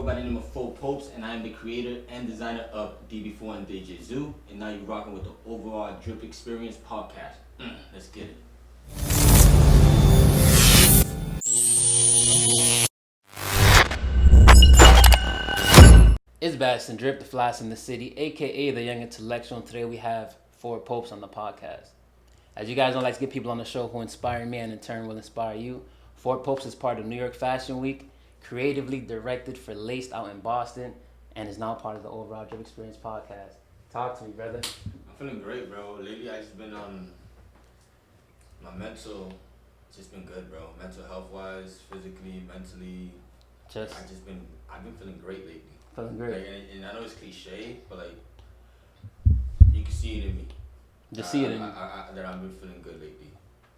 by the name of Phorpopes, and I am the creator and designer of DBPHOR and DEJEďU, and now you're rocking with the overall DRÜP Experience podcast. Let's get it. It's BastienDRÜP, the flash in the city, aka the young intellectual, and today we have Phorpopes on the podcast. As you guys know, I like to get people on the show who inspire me and in turn will inspire you. Phorpopes is part of New York Fashion Week, creatively directed for Laced out in Boston, and is now part of the overall DRÜP Experience podcast. Talk to me, brother. I'm feeling great, bro. Lately, I just been my mental, just been good, bro. Mental health wise, physically, mentally. I've been feeling great lately. Feeling great. Like, and I know it's cliche, but like, you can see it in me. Just see it in me. That I've been feeling good lately.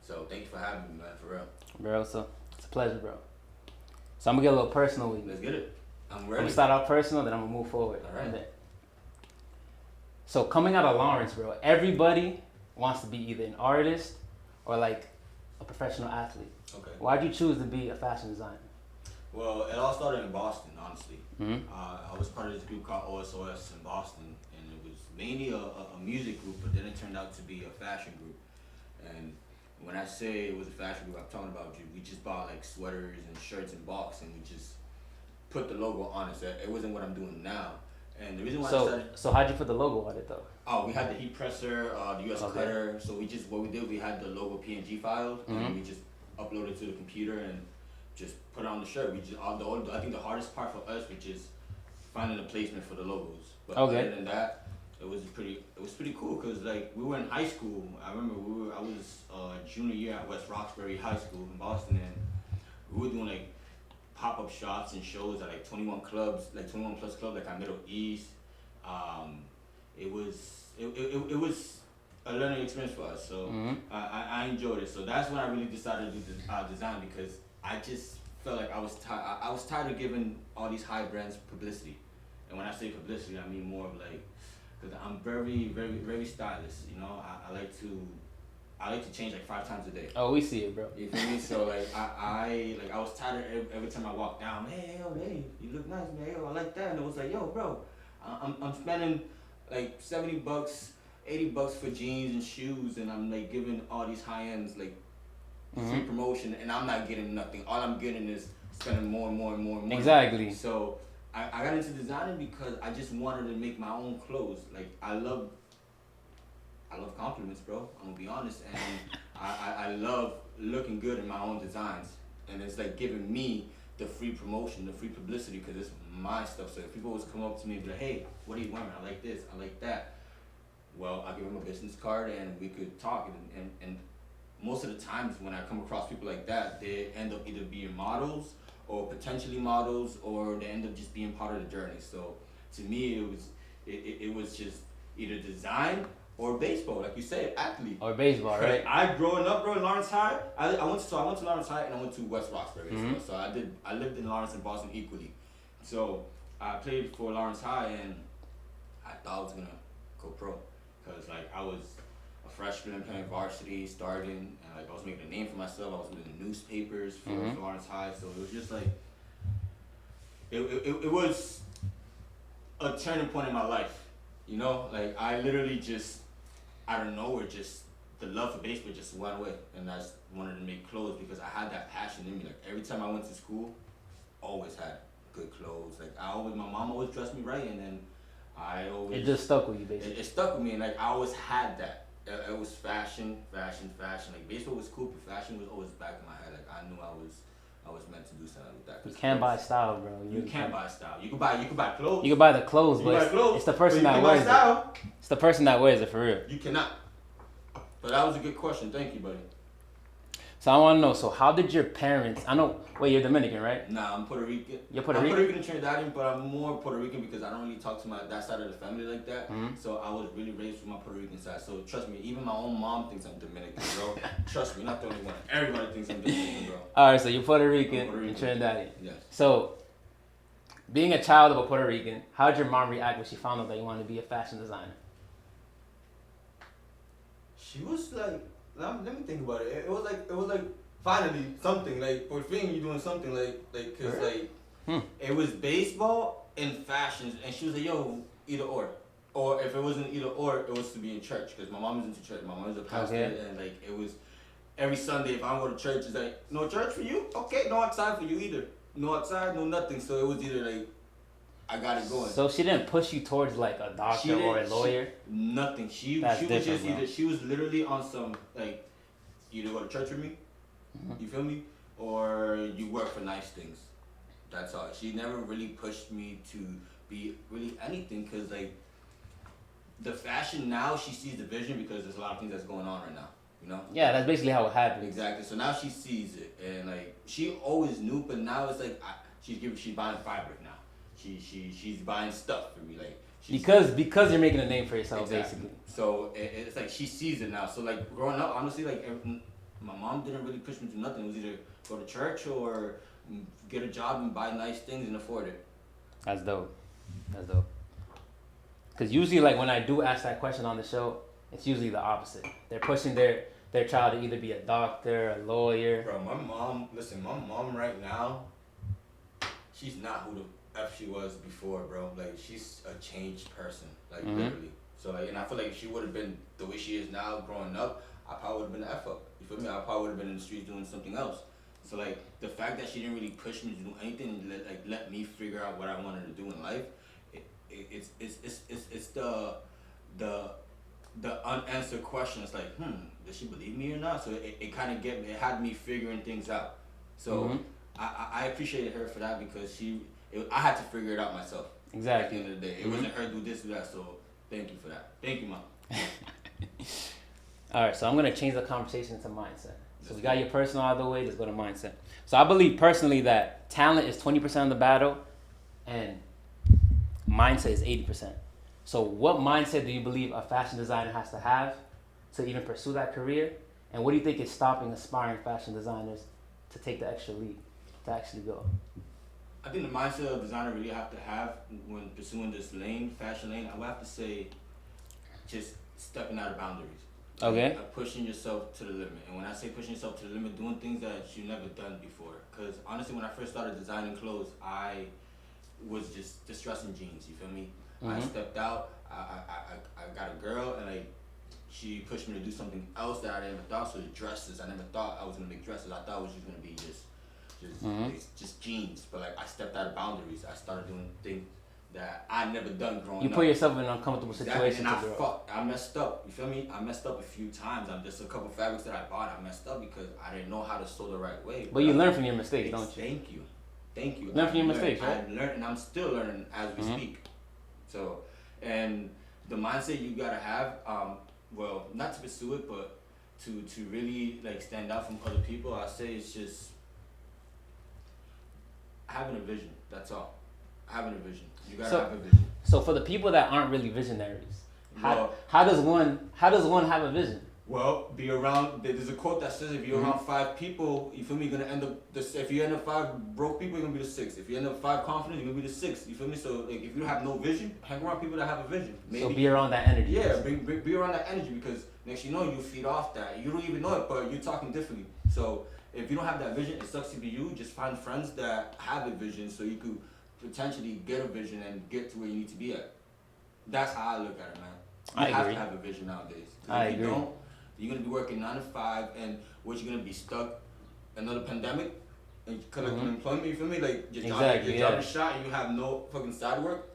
So thank you for having me, man, for real. Bro, so it's a pleasure, bro. So I'm gonna get a little personal with you. Let's get it. I'm ready. I'm gonna start off personal, then I'm gonna move forward. All right. So coming out of Lawrence, bro, everybody wants to be either an artist or like a professional athlete. Okay. Why'd you choose to be a fashion designer? Well, it all started in Boston, honestly. Mm-hmm. I was part of this group called OSOS in Boston, and it was mainly a music group, but then it turned out to be a fashion group. And when I say it was a fashion group, I'm talking about we just bought like sweaters and shirts in bulk, and we just put the logo on it. So it wasn't what I'm doing now. And the reason why So how'd you put the logo on it though? Oh, we had the heat presser, the US cutter. So we had the logo PNG files, and we just uploaded it to the computer and just put it on the shirt. I think the hardest part for us was just finding a placement for the logos. But other than that, it was pretty cool because like we were in high school. I remember I was junior year at West Roxbury High School in Boston, and we were doing like pop-up shops and shows at like 21 clubs, like 21 plus clubs, like at Middle East. It was a learning experience for us, so I enjoyed it. So that's when I really decided to do design, because I just felt like I was tired of giving all these high brands publicity. And when I say publicity, I mean more of like, because I'm very, very, very stylish. You know, I like to change like 5 times a day. Oh, we see it, bro. You feel me? So like I was tired of every time I walked down. Hey, you look nice, man. Yo, I like that. And it was like, yo, bro, I'm spending like $70, $80 for jeans and shoes, and I'm like giving all these high ends like free promotion, and I'm not getting nothing. All I'm getting is spending more and more and more and more. Exactly. So I got into designing because I just wanted to make my own clothes. Like I love compliments, bro. I'm gonna be honest, and I love looking good in my own designs, and it's like giving me the free promotion, the free publicity, because it's my stuff. So if people always come up to me and be like, hey, what are you wearing? I like this, I like that. Well, I give them a business card and we could talk, and most of the times when I come across people like that, they end up either being models or potentially models, or they end up just being part of the journey. So to me, it was just either design or baseball, like you said, athlete. Or baseball, right? I growing up, bro, in Lawrence High. I went to Lawrence High and I went to West Roxbury as well. So I lived in Lawrence and Boston equally. So I played for Lawrence High, and I thought I was gonna go pro, because like I was a freshman playing varsity, starting, and like I was making a name for myself. I was in the newspapers for Lawrence High. So it was just like it was a turning point in my life. You know, like I literally just out of nowhere, just the love for baseball just went away, and I just wanted to make clothes because I had that passion in me. Like every time I went to school, always had good clothes. Like my mom always dressed me right, and then it just stuck with you, basically. It stuck with me, and like I always had that. It was fashion. Like baseball was cool, but fashion was always back in my head. Like I knew I was meant to do something with that. You can't buy style, bro. You can't buy style. You can buy clothes. You can buy the clothes, but it's the person that wears it. It's the person that wears it, for real. You cannot. But that was a good question. Thank you, buddy. So I want to know, so how did your parents, wait, you're Dominican, right? Nah, I'm Puerto Rican. You're Puerto Rican? I'm Puerto Rican and Trinidadian, but I'm more Puerto Rican because I don't really talk to that side of the family like that. So I was really raised with my Puerto Rican side. So trust me, even my own mom thinks I'm Dominican, bro. Trust me, not the only one. Everybody thinks I'm Dominican, bro. All right, so you're Puerto Rican and Trinidadian. Yes. So being a child of a Puerto Rican, how did your mom react when she found out that you wanted to be a fashion designer? She was like, let me think about it. It was like finally something, like for a thing you're doing something like cause like It was baseball and fashions, and she was like, "Yo, either or." Or if it wasn't either or, it was to be in church because my mom was into church. My mom was a pastor, and like it was every Sunday. If I go to church, it's like no church for you. Okay, no outside for you either. No outside, no nothing. So it was either like I got it going. So she didn't push you towards like a doctor or a lawyer. Nothing. She was just either she was literally on some like either go to church with me, you feel me, or you work for nice things. That's all. She never really pushed me to be really anything because like. The fashion now, she sees the vision because there's a lot of things that's going on right now, you know? Yeah, that's basically how it happened. Exactly. So now she sees it, and like she always knew, but now it's like she's buying fabric now. She's buying stuff for me, like because you're making a name for yourself, basically. So it's like she sees it now. So like growing up, honestly, like my mom didn't really push me to nothing. It was either go to church or get a job and buy nice things and afford it. That's dope. That's dope. Because usually, like, when I do ask that question on the show, it's usually the opposite. They're pushing their child to either be a doctor, a lawyer. Bro, my mom right now, she's not who the F she was before, bro. Like, she's a changed person, like, literally. So, like, and I feel like if she would have been the way she is now growing up, I probably would have been the F up. You feel me? I probably would have been in the streets doing something else. So, like, the fact that she didn't really push me to do anything and let me figure out what I wanted to do in life, it's the unanswered question. It's like, does she believe me or not? So it kind of it had me figuring things out. So I appreciated her for that because I had to figure it out myself. Exactly. At the end of the day, it wasn't her do this or that. So thank you for that. Thank you, Mom. All right, so I'm gonna change the conversation to mindset. So we got your personal out of the way. Let's go to mindset. So I believe personally that talent is 20% of the battle, and mindset is 80%. So what mindset do you believe a fashion designer has to have to even pursue that career? And what do you think is stopping aspiring fashion designers to take the extra leap to actually go? I think the mindset of designer really have to have when pursuing this fashion lane, I would have to say just stepping out of boundaries. Okay. Like pushing yourself to the limit. And when I say pushing yourself to the limit, doing things that you've never done before. Because honestly, when I first started designing clothes, I was just distressing jeans, you feel me? I stepped out, I got a girl, and she pushed me to do something else that I never thought. So the dresses, I never thought I was gonna make dresses. I thought it was just gonna be just jeans. But like I stepped out of boundaries. I started doing things that I never done growing up. You put yourself in an uncomfortable situation. And I messed up. You feel me? I messed up a few times. I'm just a couple fabrics that I bought. I messed up because I didn't know how to sew the right way. But you learn from your mistakes, don't you? Thank you. Learn from your mistakes, right? I learned, and I'm still learning as we speak. So, and the mindset you gotta have, well, not to pursue it, but to really like stand out from other people, I say it's just having a vision. That's all. Having a vision. You gotta have a vision. So for the people that aren't really visionaries, how does one have a vision? Well, be around. There's a quote that says, "If you're around 5 people, you feel me, you're gonna end up. If you end up 5 broke people, you're gonna be the 6. If you end up 5 confident, you're gonna be the 6. You feel me? So like, if you have no vision, hang around people that have a vision. Maybe, so be around that energy. Yeah, be around that energy because next you know you feed off that. You don't even know it, but you're talking differently. So if you don't have that vision, it sucks to be you. Just find friends that have a vision, so you could potentially get a vision and get to where you need to be at. That's how I look at it, man. You have to have a vision nowadays. If you don't, you're gonna be working 9 to 5, and what you're gonna be stuck another pandemic and collecting unemployment. You feel me? Like your job is shot, and you have no fucking side work.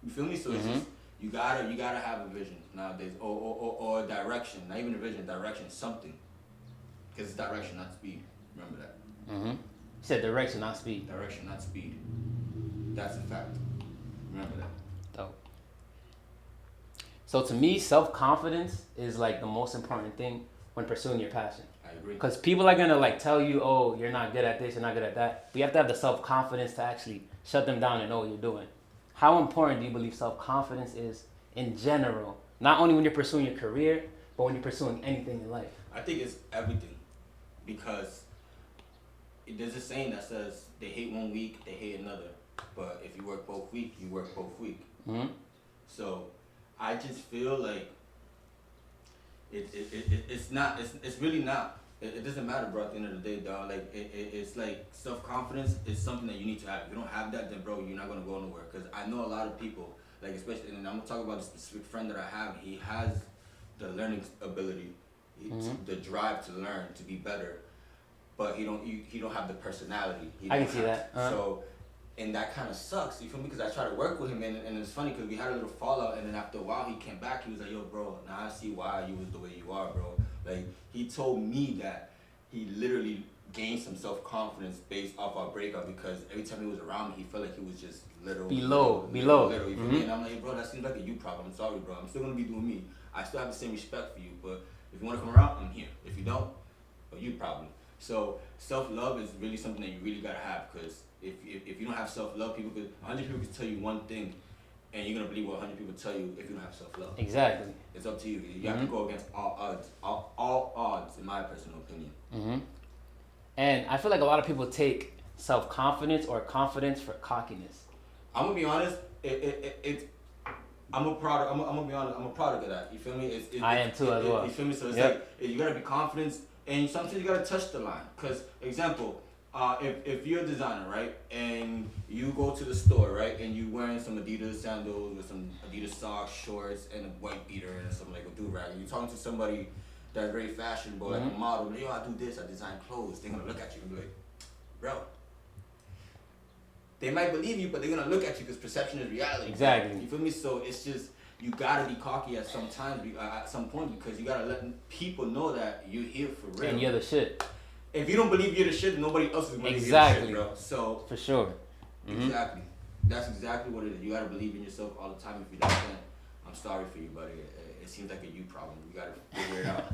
You feel me? So it's just you gotta have a vision nowadays, or direction. Not even a vision, direction, something. Because it's direction, not speed. Remember that. You said direction, not speed. Direction, not speed. That's a fact. Remember that. Dope. So to me, self-confidence is like the most important thing when pursuing your passion. I agree. Because people are gonna like tell you, oh, you're not good at this, you're not good at that. But you have to have the self-confidence to actually shut them down and know what you're doing. How important do you believe self-confidence is in general? Not only when you're pursuing your career, but when you're pursuing anything in life. I think it's everything. Because there's a saying that says they hate one week, they hate another. But if you work both week, you work both week. So I just feel like it's really not It doesn't matter, bro. At the end of the day, dog. Like it's like self-confidence is something that you need to have. If you don't have that, then bro, you're not gonna go nowhere. Cause I know a lot of people, like especially, and I'm gonna talk about a specific friend that I have. He has the learning ability, the drive to learn, to be better, but he don't have the personality. I can see that. So, and that kind of sucks. You feel me? Because I tried to work with him, and it's funny because we had a little fallout, and then after a while he came back. He was like, "Yo, bro, now I see why you was the way you are, bro." Like he told me that he literally gained some self-confidence based off our breakup because every time he was around me, he felt like he was just little. Below. You feel me? And I'm like, bro, that seems like a you problem. I'm sorry, bro. I'm still gonna be doing me. I still have the same respect for you, but if you want to come around, I'm here. If you don't, well, you problem. So self-love is really something that you really gotta have, because if you don't have self-love, 100 people could tell you one thing, and you're gonna believe what 100 people tell you if you don't have self-love. Exactly. It's up to you. You have to go against all odds, in my personal opinion. And I feel like a lot of people take self-confidence or confidence for cockiness. I'm gonna be honest. I'm a product. I'm gonna be honest. I'm a product of that. You feel me? I am too as well. You feel me? So it's like you gotta be confident, and sometimes you gotta touch the line. Cause example, if you're a designer, right, and you go to the store, right, and you wearing some Adidas sandals with some Adidas socks, shorts, and a white beater and something like a do-rag, and you're talking to somebody that's very fashionable, like a model, yo, I do this, I design clothes. They're gonna look at you and be like, bro. They might believe you, but they're gonna look at you because perception is reality. Exactly. You feel me? So it's just you gotta be cocky at some point because you gotta let people know that you're here for real. And you're the shit. If you don't believe you're the shit, nobody else is gonna believe you're the shit, bro. So for sure. Exactly. That's exactly what it is. You gotta believe in yourself all the time. If you don't, then I'm sorry for you, buddy. It seems like a you problem. You gotta figure it out.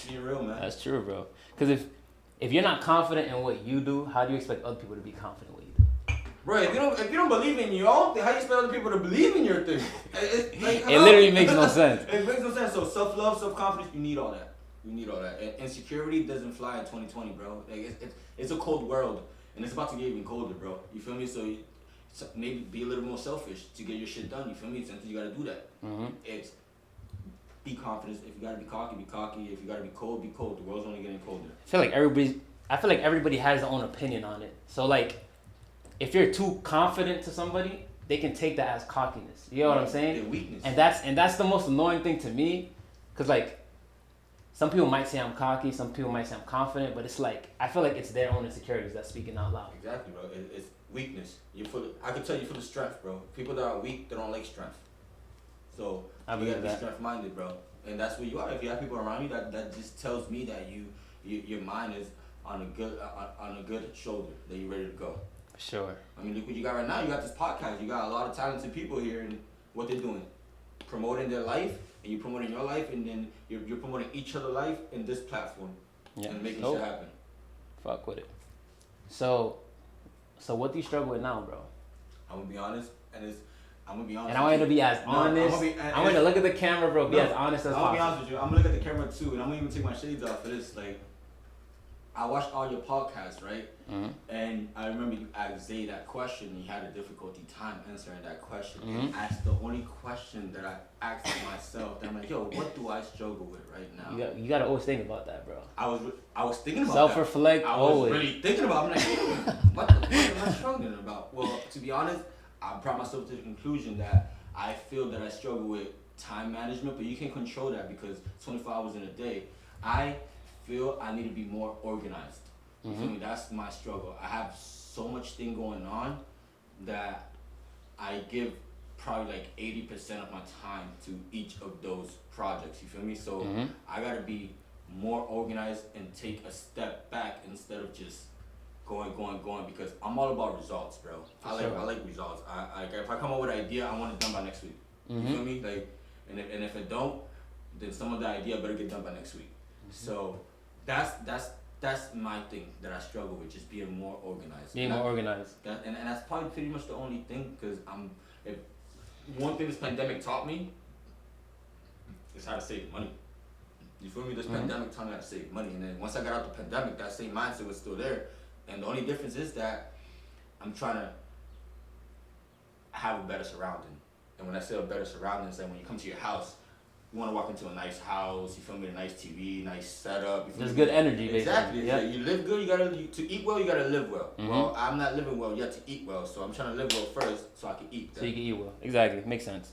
Being real, man. That's true, bro. Because if you're not confident in what you do, how do you expect other people to be confident in what you do? Bro, if you don't believe in your own thing, how do you expect other people to believe in your thing? It literally makes no sense. It makes no sense. So self-love, self-confidence, you need all that. You need all that. And insecurity doesn't fly in 2020, bro. Like it's a cold world, and it's about to get even colder, bro. You feel me? So maybe be a little more selfish to get your shit done. You feel me? Sometimes you gotta do that. It's be confident. If you gotta be cocky, be cocky. If you gotta be cold, be cold. The world's only getting colder. I feel like everybody has their own opinion on it. So like, if you're too confident to somebody, they can take that as cockiness. You know what I'm saying? Their weakness. And that's the most annoying thing to me, cause like, some people might say I'm cocky, some people might say I'm confident, but it's like I feel like it's their own insecurities that's speaking out loud. Exactly, bro. It's weakness. I can tell you for the strength, bro. People that are weak, they don't like strength. So you gotta be strength-minded, bro. And that's what you are. If you have people around you, that just tells me that your mind is on a good shoulder, that you're ready to go. Sure. I mean, look what you got right now. You got this podcast. You got a lot of talented people here, and what they're doing, promoting their life, and you're promoting your life, and then you're promoting each other's life in this platform, and making shit happen. Fuck with it. So what do you struggle with now, bro? I'm gonna be honest, and I want you to be as honest. I want you to look at the camera, bro. Be as honest as possible. I'll be honest with you. I'm gonna look at the camera too, and I'm gonna even take my shades off for this. Like, I watched all your podcasts, right? And I remember you asked Zay that question, and you had a difficulty time answering that question. And that's the only question that I asked myself. That I'm like, yo, what do I struggle with right now? You gotta always think about that, bro. I was thinking about self-reflect. I was really thinking about it. I'm like, what the fuck am I struggling about? Well, to be honest, I brought myself to the conclusion that I feel that I struggle with time management, but you can't control that because 24 hours in a day. I feel I need to be more organized. You feel me? That's my struggle. I have so much thing going on that I give probably like 80% of my time to each of those projects. You feel me? So I gotta be more organized and take a step back instead of just going because I'm all about results, bro. I like results. I if I come up with an idea, I want it done by next week. You feel me? Like, and if it don't, then some of the idea better get done by next week. So that's my thing that I struggle with, just being more organized. And that's probably pretty much the only thing, because if one thing this pandemic taught me is how to save money. You feel me? This pandemic taught me how to save money, and then once I got out the pandemic, that same mindset was still there. And the only difference is that I'm trying to have a better surrounding. And when I say a better surrounding, it's like when you come to your house, you want to walk into a nice house. You feel me? A nice TV, nice setup. You feel There's me? good energy, basically. Exactly. Yeah. You live good. To eat well. You gotta live well. Well, I'm not living well yet to eat well, so I'm trying to live well first, so I can eat. So you can eat well. Exactly. Makes sense.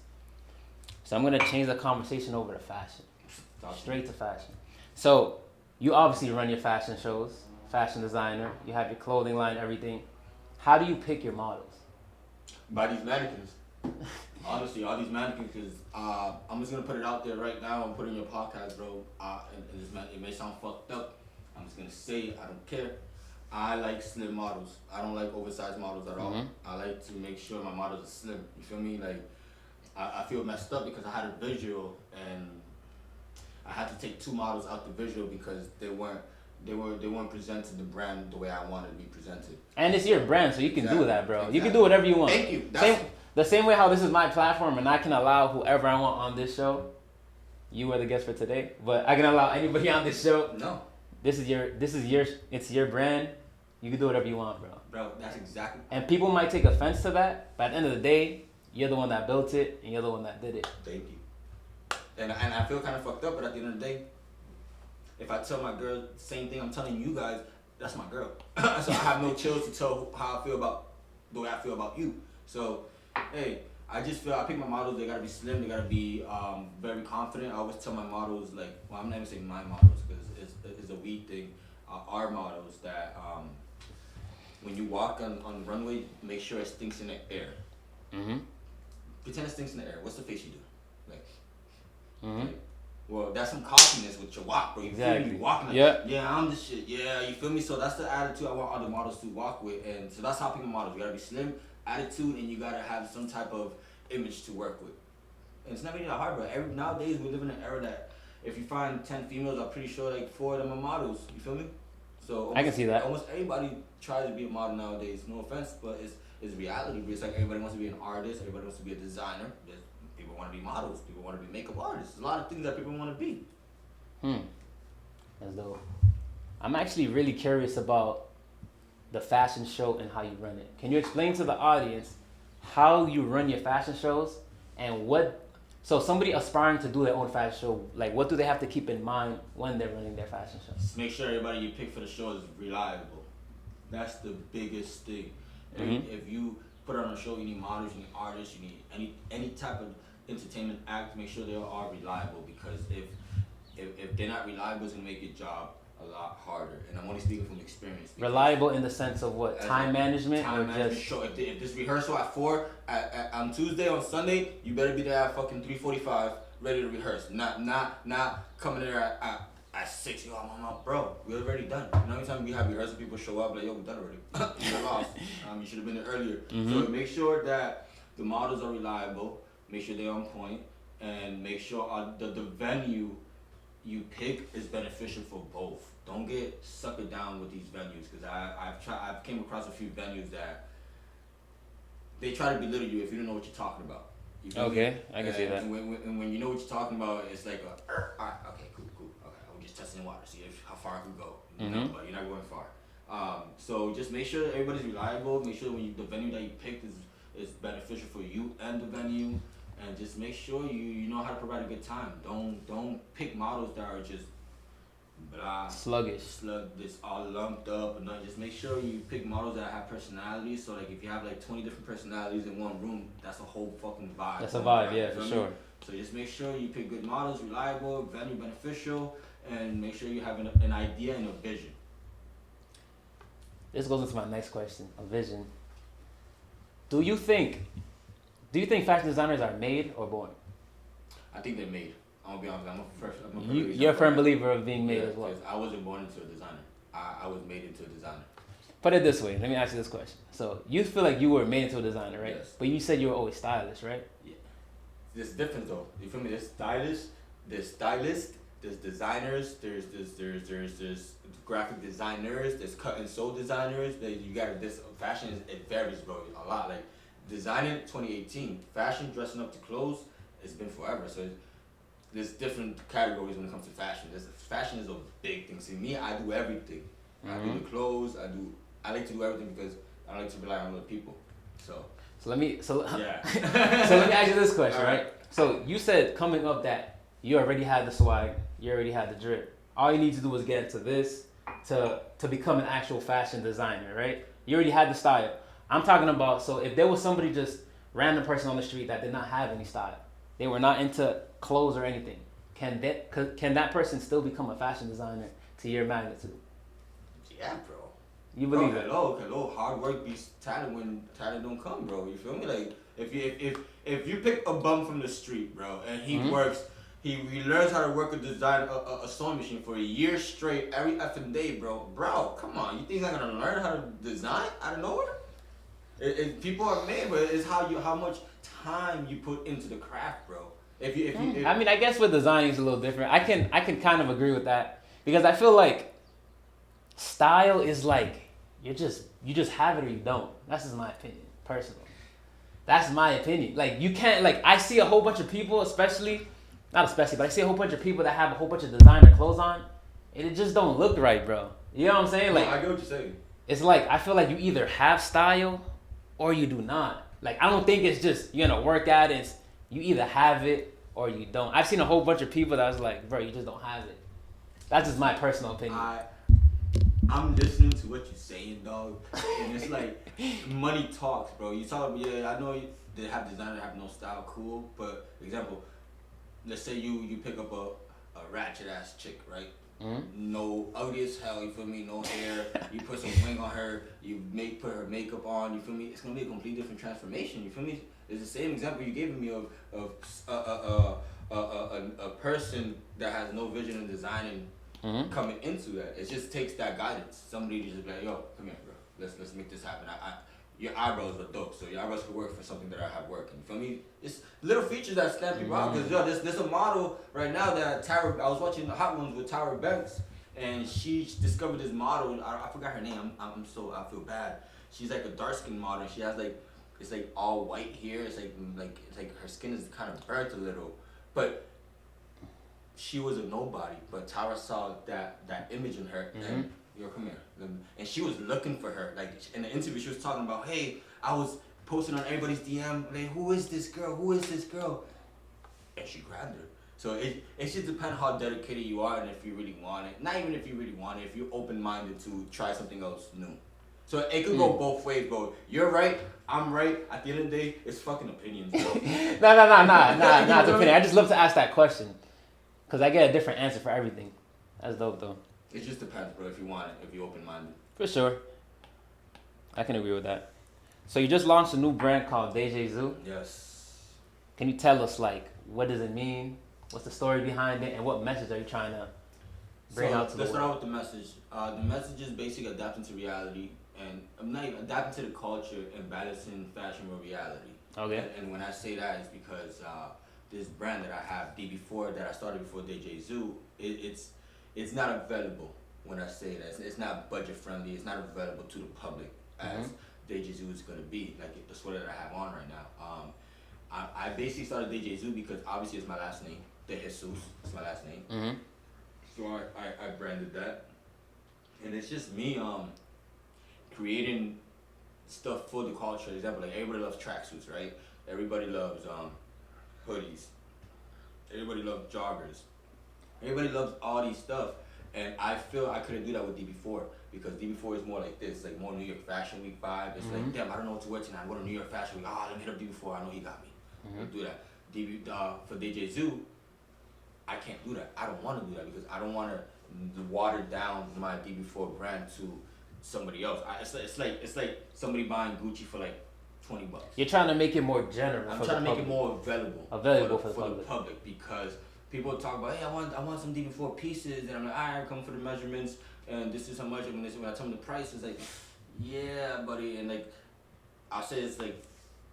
So I'm gonna change the conversation over to fashion. Straight to fashion. So you obviously run your fashion shows, fashion designer. You have your clothing line, everything. How do you pick your models? By these mannequins. Honestly, all these mannequins, because I'm just going to put it out there right now. I'm putting your podcast, bro. And this it may sound fucked up. I'm just going to say it. I don't care. I like slim models. I don't like oversized models at all. I like to make sure my models are slim. You feel me? Like, I feel messed up because I had a visual and I had to take 2 models out the visual because they weren't presenting the brand the way I wanted to be presented. And it's your brand, so you can do that, bro. Exactly. You can do whatever you want. Thank you. The same way how this is my platform and I can allow whoever I want on this show. You are the guest for today, but I can allow anybody on this show. No. It's your brand. You can do whatever you want, bro. Bro, that's exactly. And people might take offense to that, but at the end of the day, you're the one that built it and you're the one that did it. Thank you. And I feel kind of fucked up, but at the end of the day, if I tell my girl the same thing I'm telling you guys, that's my girl. So I have no chills to tell how I feel about the way I feel about you. So, hey, I just feel I pick my models. They gotta be slim. They gotta be very confident. I always tell my models I'm not even saying my models because it's a we thing. Our models that when you walk on the runway, make sure it stinks in the air. Pretend it stinks in the air. What's the face you do? Like, well, that's some cockiness with your walk, bro. You feel me? You walking like, yeah, I'm the shit. Yeah, you feel me? So that's the attitude I want other models to walk with. And so that's how people models. You gotta be slim, attitude, and you gotta have some type of image to work with. And it's not really that hard, bro. Nowadays, we live in an era that if you find 10 females, I'm pretty sure like 4 of them are models. You feel me? So I can see that. Almost everybody tries to be a model nowadays. No offense, but it's reality. But it's like everybody wants to be an artist. Everybody wants to be a designer. People want to be models. People want to be makeup artists. There's a lot of things that people want to be. That's dope. I'm actually really curious about the fashion show and how you run it. Can you explain to the audience how you run your fashion shows and so somebody aspiring to do their own fashion show, like what do they have to keep in mind when they're running their fashion shows? Just make sure everybody you pick for the show is reliable. That's the biggest thing. If you put on a show, you need models, you need artists, you need any type of entertainment act. Make sure they are reliable because if they're not reliable, it's gonna make your job a lot harder. And I'm only speaking from experience. Reliable in the sense of what? Time management? Show. If this rehearsal at 4 on Tuesday, on Sunday, you better be there at fucking 3:45 ready to rehearse. Not coming there at 6. Yo, I'm out, bro. We're already done. You know how many times we have rehearsal, people show up like, yo, we're done already. You're lost. You should have been there earlier. So make sure that the models are reliable. Make sure they're on point, and make sure the venue you pick is beneficial for both. Don't get suckered down with these venues because I've came across a few venues that they try to belittle you if you don't know what you're talking about. Okay, I can see that. And when you know what you're talking about, it's like alright, okay, cool. Okay, we're just testing the water, see how far I can go. You know, but you're not going far. So just make sure everybody's reliable. Make sure the venue that you picked is beneficial for you and the venue. And just make sure you know how to provide a good time. Don't pick models that are just blah, sluggish, this all lumped up. And just make sure you pick models that have personalities. So like if you have like 20 different personalities in one room, that's a whole fucking vibe. That's a vibe, yeah, for sure. So just make sure you pick good models, reliable, venue beneficial, and make sure you have an idea and a vision. This goes into my next question, a vision. Do you think fashion designers are made or born? I think they're made. I'm gonna be honest. You're a firm believer of being made as well. I wasn't born into a designer. I was made into a designer. Put it this way. Let me ask you this question. So you feel like you were made into a designer, right? Yes. But you said you were always stylish, right? Yeah. There's difference though. You feel me? There's stylists, there's designers, there's graphic designers, there's cut and sew designers. This fashion it varies, bro, a lot. Like designing 2018, fashion, dressing up to clothes, it's been forever. So there's different categories when it comes to fashion. Fashion is a big thing. See, me, I do everything. I do the clothes. I like to do everything because I don't like to rely on other people. So let me ask you this question, right? So you said coming up that You already had the swag. You already had the drip. All you need to do is get into this to become an actual fashion designer, right? You already had the style. I'm talking about, so if there was somebody just random person on the street that did not have any style, they were not into clothes or anything, can that person still become a fashion designer to your magnitude? Yeah, bro. You believe it? Hello. Hard work beats talent when talent don't come, bro. You feel me? Like if you pick a bum from the street, bro, and he works, he learns how to work a design a sewing machine for a year straight, every effing day, bro. Bro, come on. You think he's not gonna learn how to design out of nowhere? People are made, but it's how much time you put into the craft, bro. I mean, I guess with designing it's a little different. I can kind of agree with that because I feel like style is like you just have it or you don't. That's just my opinion, personally. That's my opinion. Like you can't like I see a whole bunch of people, but I see a whole bunch of people that have a whole bunch of designer clothes on, and it just don't look right, bro. You know what I'm saying? Like I get what you're saying. It's like I feel like you either have style or you do not. Like I don't think it's just you're gonna work at it. It's, you either have it or you don't. I've seen a whole bunch of people that was like, bro, you just don't have it. That's just my personal opinion. I'm listening to what you're saying, dog, and it's like money talks, bro. You talk, yeah, I know they have designers that have no style, cool, but example, let's say you pick up a ratchet ass chick, right? Mm-hmm. No, ugly as hell, you feel me? No hair. You put some wing on her. You put her makeup on. You feel me? It's gonna be a completely different transformation. You feel me? It's the same example you gave me of a person that has no vision in designing coming into that. It just takes that guidance. Somebody to just be like, yo, come here, bro. Let's make this happen. Your eyebrows are dope, so your eyebrows could work for something that I have working. You feel me? It's little features that stand people out. Because there's a model right now that I was watching the Hot Ones with Tyra Banks, and she discovered this model. I forgot her name. I feel bad. She's like a dark skin model. She has like it's like all white hair. It's like her skin is kind of burnt a little, but she was a nobody. But Tyra saw that image in her and. Yo, come here. And she was looking for her. Like, in the interview, she was talking about, hey, I was posting on everybody's DM, like, who is this girl? Who is this girl? And she grabbed her. So it just depends how dedicated you are and if you really want it. Not even if you really want it, if you're open-minded to try something else new. So it could go both ways, bro. You're right, I'm right. At the end of the day, it's fucking opinions, bro. Nah, it's opinion. I just love to ask that question. Because I get a different answer for everything. That's dope, though. It just depends, bro, if you want it, if you're open-minded. For sure. I can agree with that. So you just launched a new brand called DEJEďU. Yes. Can you tell us, like, what does it mean? What's the story behind it? And what message are you trying to bring out to the world? Let's start out with the message. The message is basically adapting to reality. And I'm not even adapting to the culture and balancing fashion with reality. Okay. And when I say that, it's because this brand that I have, DBPHOR, that I started before DEJEďU, it's not available when I say that. It's not budget friendly. It's not available to the public as DEJEďU is going to be. Like the sweater that I have on right now. I basically started DEJEďU because obviously it's my last name. DeJesus is my last name. Mm-hmm. So I branded that. And it's just me creating stuff for the culture. For example, like everybody loves tracksuits, right? Everybody loves hoodies. Everybody loves joggers. Everybody loves all these stuff, and I feel I couldn't do that with DB4 because DB4 is more like this, like more New York Fashion Week vibe. It's like, damn, I don't know what to wear tonight. I'm going to New York Fashion Week. Let me hit up DB4. I know he got me. I'll do that. For DEJEďU, I can't do that. I don't want to do that because I don't want to water down my DB4 brand to somebody else. It's like somebody buying Gucci for like $20. You're trying to make it more general. I'm trying to make it more available for the public because people talk about, hey, I want some DB4 pieces, and I'm like, all right, come for the measurements, and this is how much. And when I tell them the price, it's like, yeah, buddy, and like I'll say it's like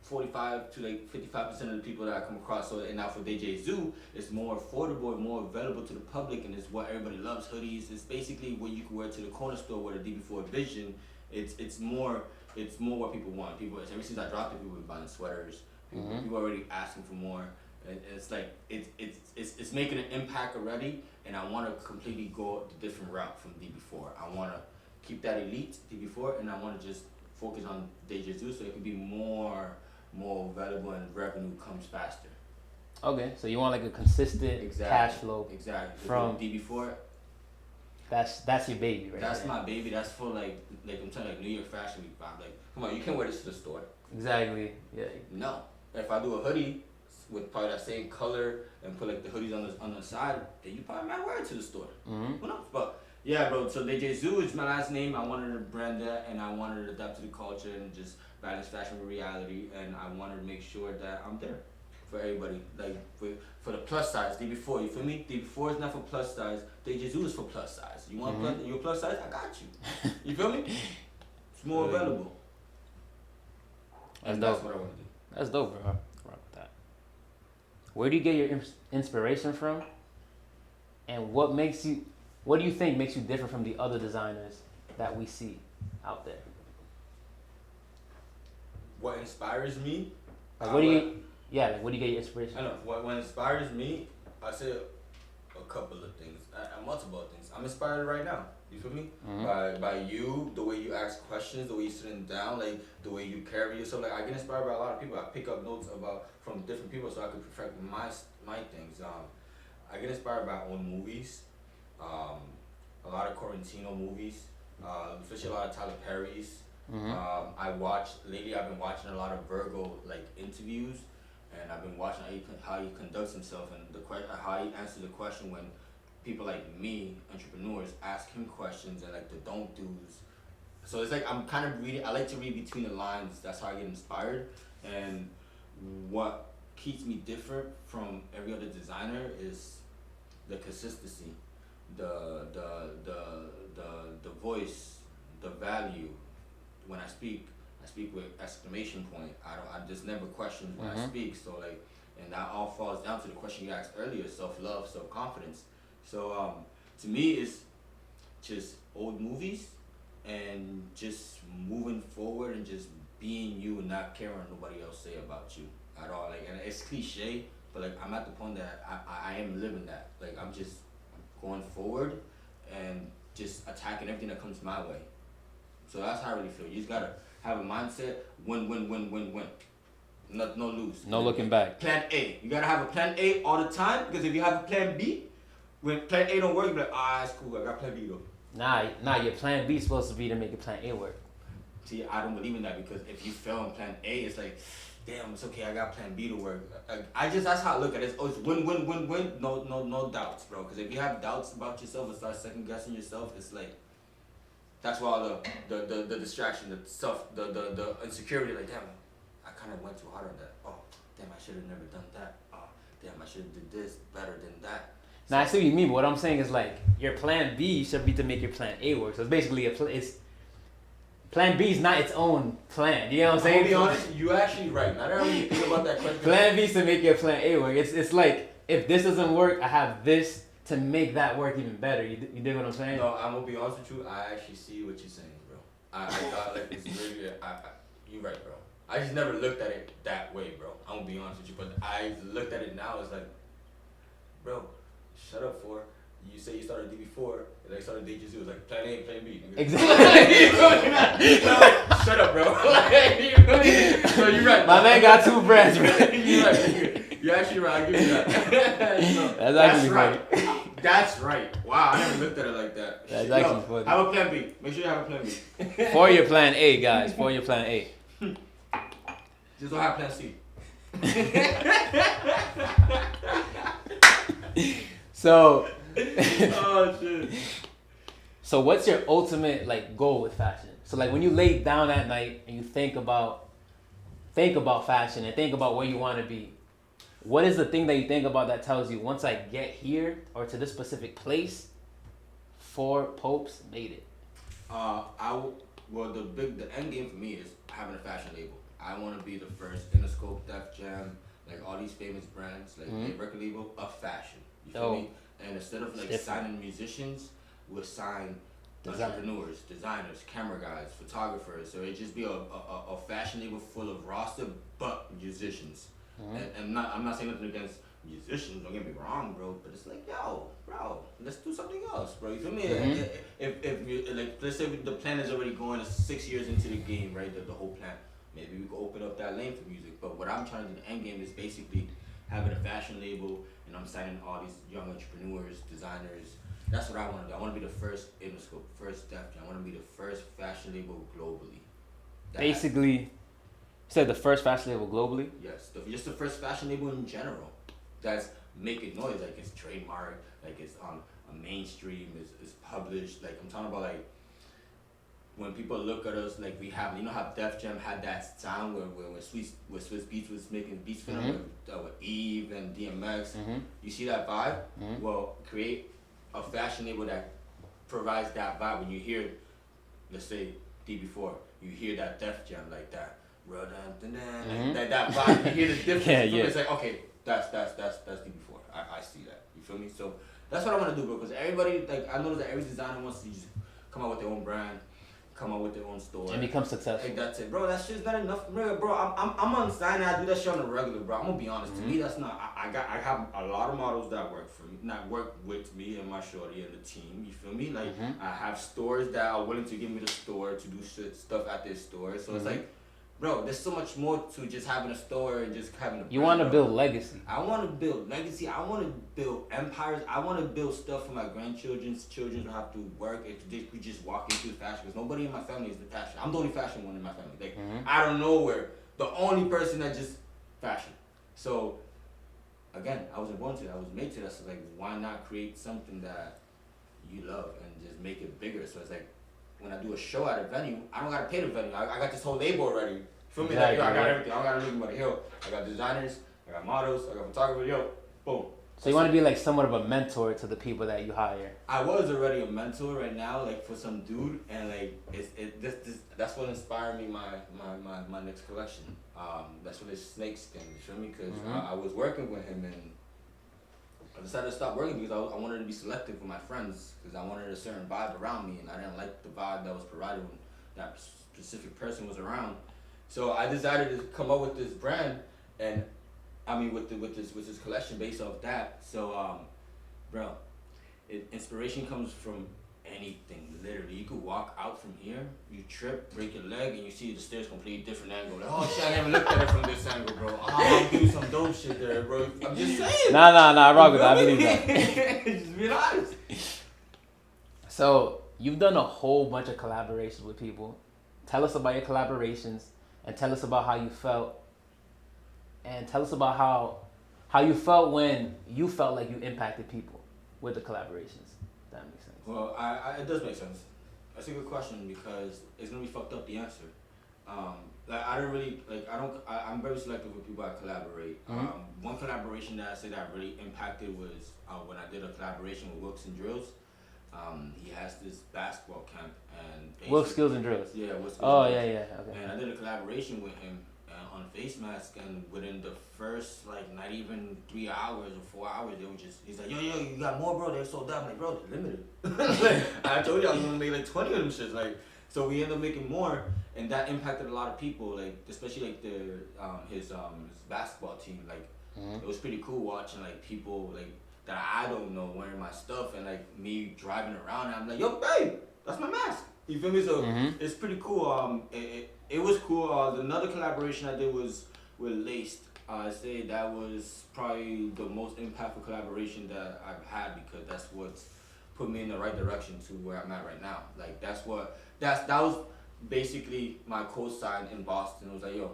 45 to like 55% of the people that I come across. So and now for DEJEďU, it's more affordable and more available to the public, and it's what everybody loves. Hoodies. It's basically what you can wear to the corner store with a DB4 vision. It's more what people want. People, ever since I dropped it, people have been buying sweaters. People are already asking for more. And it's like it's making an impact already, and I want to completely go a different route from DB4. I want to keep that elite DB4, and I want to just focus on DEJEďU so it can be more available and revenue comes faster. Okay, so you want like a consistent cash flow. Exactly. From DB4. That's your baby, right? That's my baby. That's for like I'm telling you, like New York Fashion Week vibe. Like, come on, you can't wear this to the store. Exactly. Yeah. No. If I do a hoodie with probably that same color and put like the hoodies on the side, then you probably might wear it to the store. Mm-hmm. Who knows? But yeah, bro. So DEJEďU is my last name. I wanted to brand that, and I wanted to adapt to the culture and just balance fashion with reality. And I wanted to make sure that I'm there for everybody. Like for the plus size, DB4. You feel me? DB4 is not for plus size. DEJEďU is for plus size. You want you're plus size? I got you. You feel me? It's more available. That's That's dope. what I want to do. That's dope, bro. Rock with that. Where do you get your inspiration from? And what do you think makes you different from the other designers that we see out there? What inspires me? Like, what do you get your inspiration? I know. What inspires me? I say a couple of things. Multiple things. I'm inspired right now. You feel me? Mm-hmm. By you, the way you ask questions, the way you sitting down, like the way you carry yourself. Like I get inspired by a lot of people. I pick up notes from different people so I can perfect my things. I get inspired by old movies, a lot of Quarantino movies, especially a lot of Tyler Perry's. Mm-hmm. Lately I've been watching a lot of Virgo like interviews, and I've been watching how he conducts himself and how he answers the question when people like me, entrepreneurs, ask him questions and like the don't do's. So it's like I'm kind of reading. I like to read between the lines. That's how I get inspired. And what keeps me different from every other designer is the consistency, the voice, the value. When I speak with exclamation point. I just never question when I speak. So like, and that all falls down to the question you asked earlier: self-love, self-confidence. So to me, it's just old movies and just moving forward and just being you and not caring what nobody else say about you at all. Like, and it's cliche, but like I'm at the point that I am living that. Like I'm just going forward and just attacking everything that comes my way. So that's how I really feel. You just gotta have a mindset: win, win, win, win, win. No lose. No looking back. Plan A. You gotta have a plan A all the time, because if you have a plan B, when plan A don't work, you be like, it's cool. I got plan B though. Nah. Your plan B is supposed to be to make your plan A work. See, I don't believe in that, because if you fail on plan A, it's like, damn, it's okay. I got plan B to work. That's how I look at it. It's win, win, win, win. No doubts, bro. Because if you have doubts about yourself and start second guessing yourself, it's like. That's why all the distraction, the insecurity, like, damn, I kind of went too hard on that. Oh, damn, I should have never done that. Oh, damn, I should have did this better than that. Now, I see what you mean, but what I'm saying is, like, your plan B should be to make your plan A work. So it's basically plan B is not its own plan. You know what I'm saying? To be honest, you're actually right. Not everybody think about that question. Plan B is to make your plan A work. It's like, if this doesn't work, I have this to make that work even better. You dig what I'm saying? No, I'm gonna be honest with you. I actually see what you're saying, bro. I thought like it's really. You're right, bro. I just never looked at it that way, bro. I'm gonna be honest with you, but I looked at it now. It's like, bro, shut up, for. You say you started DB4, and I started DEJEďU. It was like plan A, plan B. Exactly. Shut up, bro. So you're right. My man got two brands, bro. You're right. You're actually right. I'll give you that. That's right. That's right. Wow, I never looked at it like that. That's actually funny. Have a plan B. Make sure you have a plan B. For your plan A, guys. For your plan A. Just don't have plan C. So. Oh shit. So what's your ultimate like goal with fashion? So like when you lay down at night and you think about fashion and think about where you want to be, what is the thing that you think about that tells you, once I get here or to this specific place, Phorpopes made it? The end game for me is having a fashion label. I want to be the first Interscope, Def Jam, like all these famous brands, like a record label of fashion. You feel me? And instead of like signing musicians, we'll sign entrepreneurs, designers, camera guys, photographers. So it just be a fashion label full of roster, but musicians. And I'm not saying nothing against musicians. Don't get me wrong, bro. But it's like, yo, bro, let's do something else, bro. You feel me? If you like, let's say the plan is already going 6 years into the game, right? The whole plan. Maybe we could open up that lane for music. But what I'm trying to do, the end game is basically having a fashion label, and I'm signing all these young entrepreneurs, designers. That's what I want to do. I want to be the first Interscope, first Def Jam. I want to be the first fashion label globally. Basically, you said the first fashion label globally? Yes, just the first fashion label in general. That's making noise, like it's trademark, like it's on a mainstream, it's published. Like I'm talking about, like when people look at us, like we have, you know how Def Jam had that sound where Swiss Beats was making beats for them with Eve and DMX. You see that vibe? Well, create a fashion label that provides that vibe. When you hear, let's say DB4, you hear that Def Jam like that, like that vibe. You hear the difference. It's like, okay, that's DB4. I see that. You feel me? So that's what I want to do, bro. Because everybody, like, I noticed that every designer wants to just come out with their own brand, come out with their own store, and become successful. Like that's it, bro. That shit's not enough, bro. I'm on sign. I do that shit on the regular, bro. I'm gonna be honest. To me, that's not. I have a lot of models that work for me, not work with me and my shorty and the team. You feel me? Like I have stores that are willing to give me the store to do stuff at their store. So it's like, bro, there's so much more to just having a store and just having a. You want to build legacy. I want to build legacy. I want to build empires. I want to build stuff for my grandchildren's children who have to work if they could just walk into fashion. Because nobody in my family is the fashion. I'm the only fashion one in my family. Like out of nowhere, the only person that just fashion. So again, I wasn't born to that. I was made to that. So like, why not create something that you love and just make it bigger? So it's like, when I do a show at a venue, I don't gotta pay the venue. I got this whole label already. Feel me? Exactly, Like, yo, I got everything. I don't gotta look anybody. Yo, I got designers, I got models, I got photographers. Yo, boom. So you want to be like somewhat of a mentor to the people that you hire. I was already a mentor right now, like for some dude, and like this that's what inspired me my next collection. That's what his snake skin. You feel me? Because I was working with him and I decided to stop working because I wanted to be selective with my friends because I wanted a certain vibe around me and I didn't like the vibe that was provided when that specific person was around. So I decided to come up with this brand and I mean with this collection based off that. So bro, inspiration comes from anything, literally. You could walk out from here, you trip, break your leg, and you see the stairs completely different angle. Like, oh shit, I never looked at it from this angle, bro. I'll do some dope shit there, bro. I'm just saying. Nah, I rock with that. I believe that. Just being honest. So you've done a whole bunch of collaborations with people. Tell us about your collaborations, and tell us about how you felt, and tell us about how you felt when you felt like you impacted people with the collaborations. If that makes sense. Well, it does make sense. That's a good question because it's gonna be fucked up the answer. Like I don't really like I'm very selective with people I collaborate. One collaboration that I say that really impacted was when I did a collaboration with Wilks and Drills. He has this basketball camp and Wilks Skills and Drills. Yeah, Wilks Skills. Oh and yeah, Drills. yeah. Okay. And I did a collaboration with him on face mask, and within the first like not even 3 hours or 4 hours, they were just he's like, yo, you got more, bro? They're sold out. I'm like, bro, they're limited. Like, I told you I was gonna make like 20 of them shits. Like, so we ended up making more, and that impacted a lot of people. Like, especially like his basketball team. Like, it was pretty cool watching like people like that I don't know wearing my stuff, and like me driving around, and I'm like, yo, babe, that's my mask. You feel me? So it's pretty cool. It was cool. Another collaboration I did was with Laced. I say that was probably the most impactful collaboration that I've had because that's what's put me in the right direction to where I'm at right now. Like that was basically my co-sign in Boston. It was like, yo,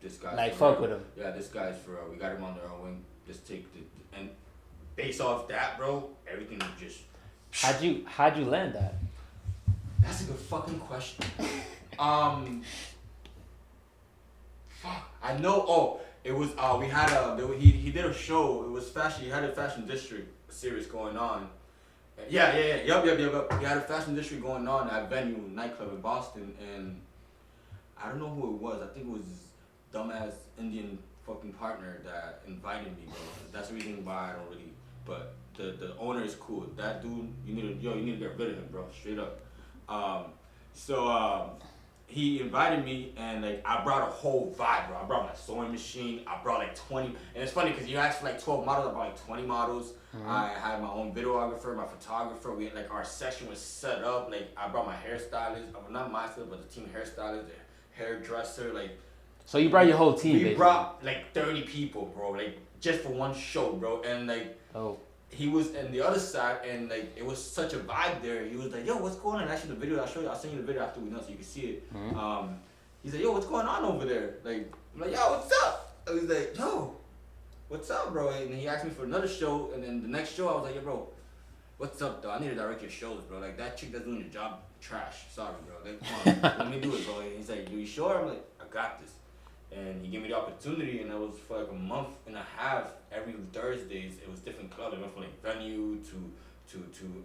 this guy's like fuck with him. Yeah, this guy's for real. We got him on our wing. Just take and based off that, bro, everything was just. How'd you land that? That's a good fucking question. Fuck. I know. Oh, it was. We had he did a show. It was fashion. He had a fashion district series going on. Yeah. Yup. He had a fashion district going on at venue nightclub in Boston, and I don't know who it was. I think it was this dumbass Indian fucking partner that invited me, bro. That's the reason why I don't really. But the owner is cool. That dude, you need to get rid of him, bro. Straight up. He invited me and like I brought a whole vibe, bro. I brought my sewing machine. I brought like 20, and it's funny because you asked for like 12 models. I brought like 20 models. I had my own videographer, my photographer. We had, like our section was set up. Like I brought my hairstylist, not myself, but the team hairstylist, the hairdresser. Like So you brought your whole team. We basically. brought like 30 people, bro. Like just for one show, bro. And like he was on the other side, and like it was such a vibe there. He was like, "Yo, what's going on?" Actually, the video I'll show you. I'll send you the video after we know so you can see it. Mm-hmm. He's like, "Yo, what's going on over there?" Like I'm like, "Yo, what's up?" I was like, "Yo, what's up, bro?" And he asked me for another show, and then the next show I was like, "Yo, bro, what's up, though? I need to direct your shows, bro. Like that chick that's doing your job, trash. Sorry, bro. Like, come on, let me do it, bro." And he's like, "You sure?" I'm like, "I got this." And he gave me the opportunity, and it was for like a month and a half. Every Thursdays, it was different clubs. It went from like Venue to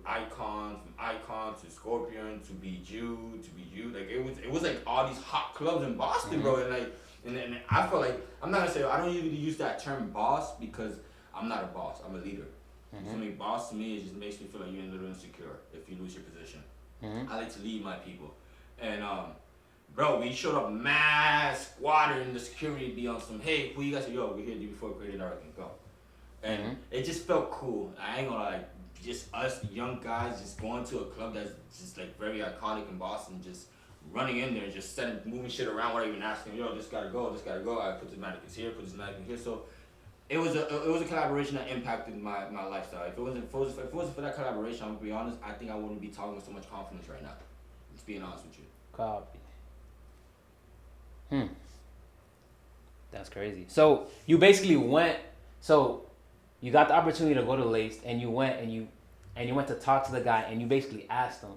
Icon, from Icon to Scorpion to BeJew. Like it was like all these hot clubs in Boston, bro. And like and I feel like I'm not gonna say I don't usually use that term boss because I'm not a boss. I'm a leader. Mm-hmm. For me, boss to me, it just makes me feel like you're a little insecure if you lose your position. Mm-hmm. I like to lead my people, and bro, we showed up mad squatter and the security be on some, "Hey, who you guys are?" "Yo, we're here DBPHOR created our can go." And it just felt cool. I ain't gonna lie, just us young guys just going to a club that's just like very iconic in Boston, just running in there and just moving shit around without even asking, "Yo, this gotta go, this gotta go." I put this mannequins here, put this mannequin here. So it was a collaboration that impacted my lifestyle. If it wasn't for that collaboration, I'm gonna be honest, I think I wouldn't be talking with so much confidence right now. Just being honest with you. Copy. That's crazy. So you basically went. So you got the opportunity to go to Laced, and you went and you went to talk to the guy, and you basically asked him,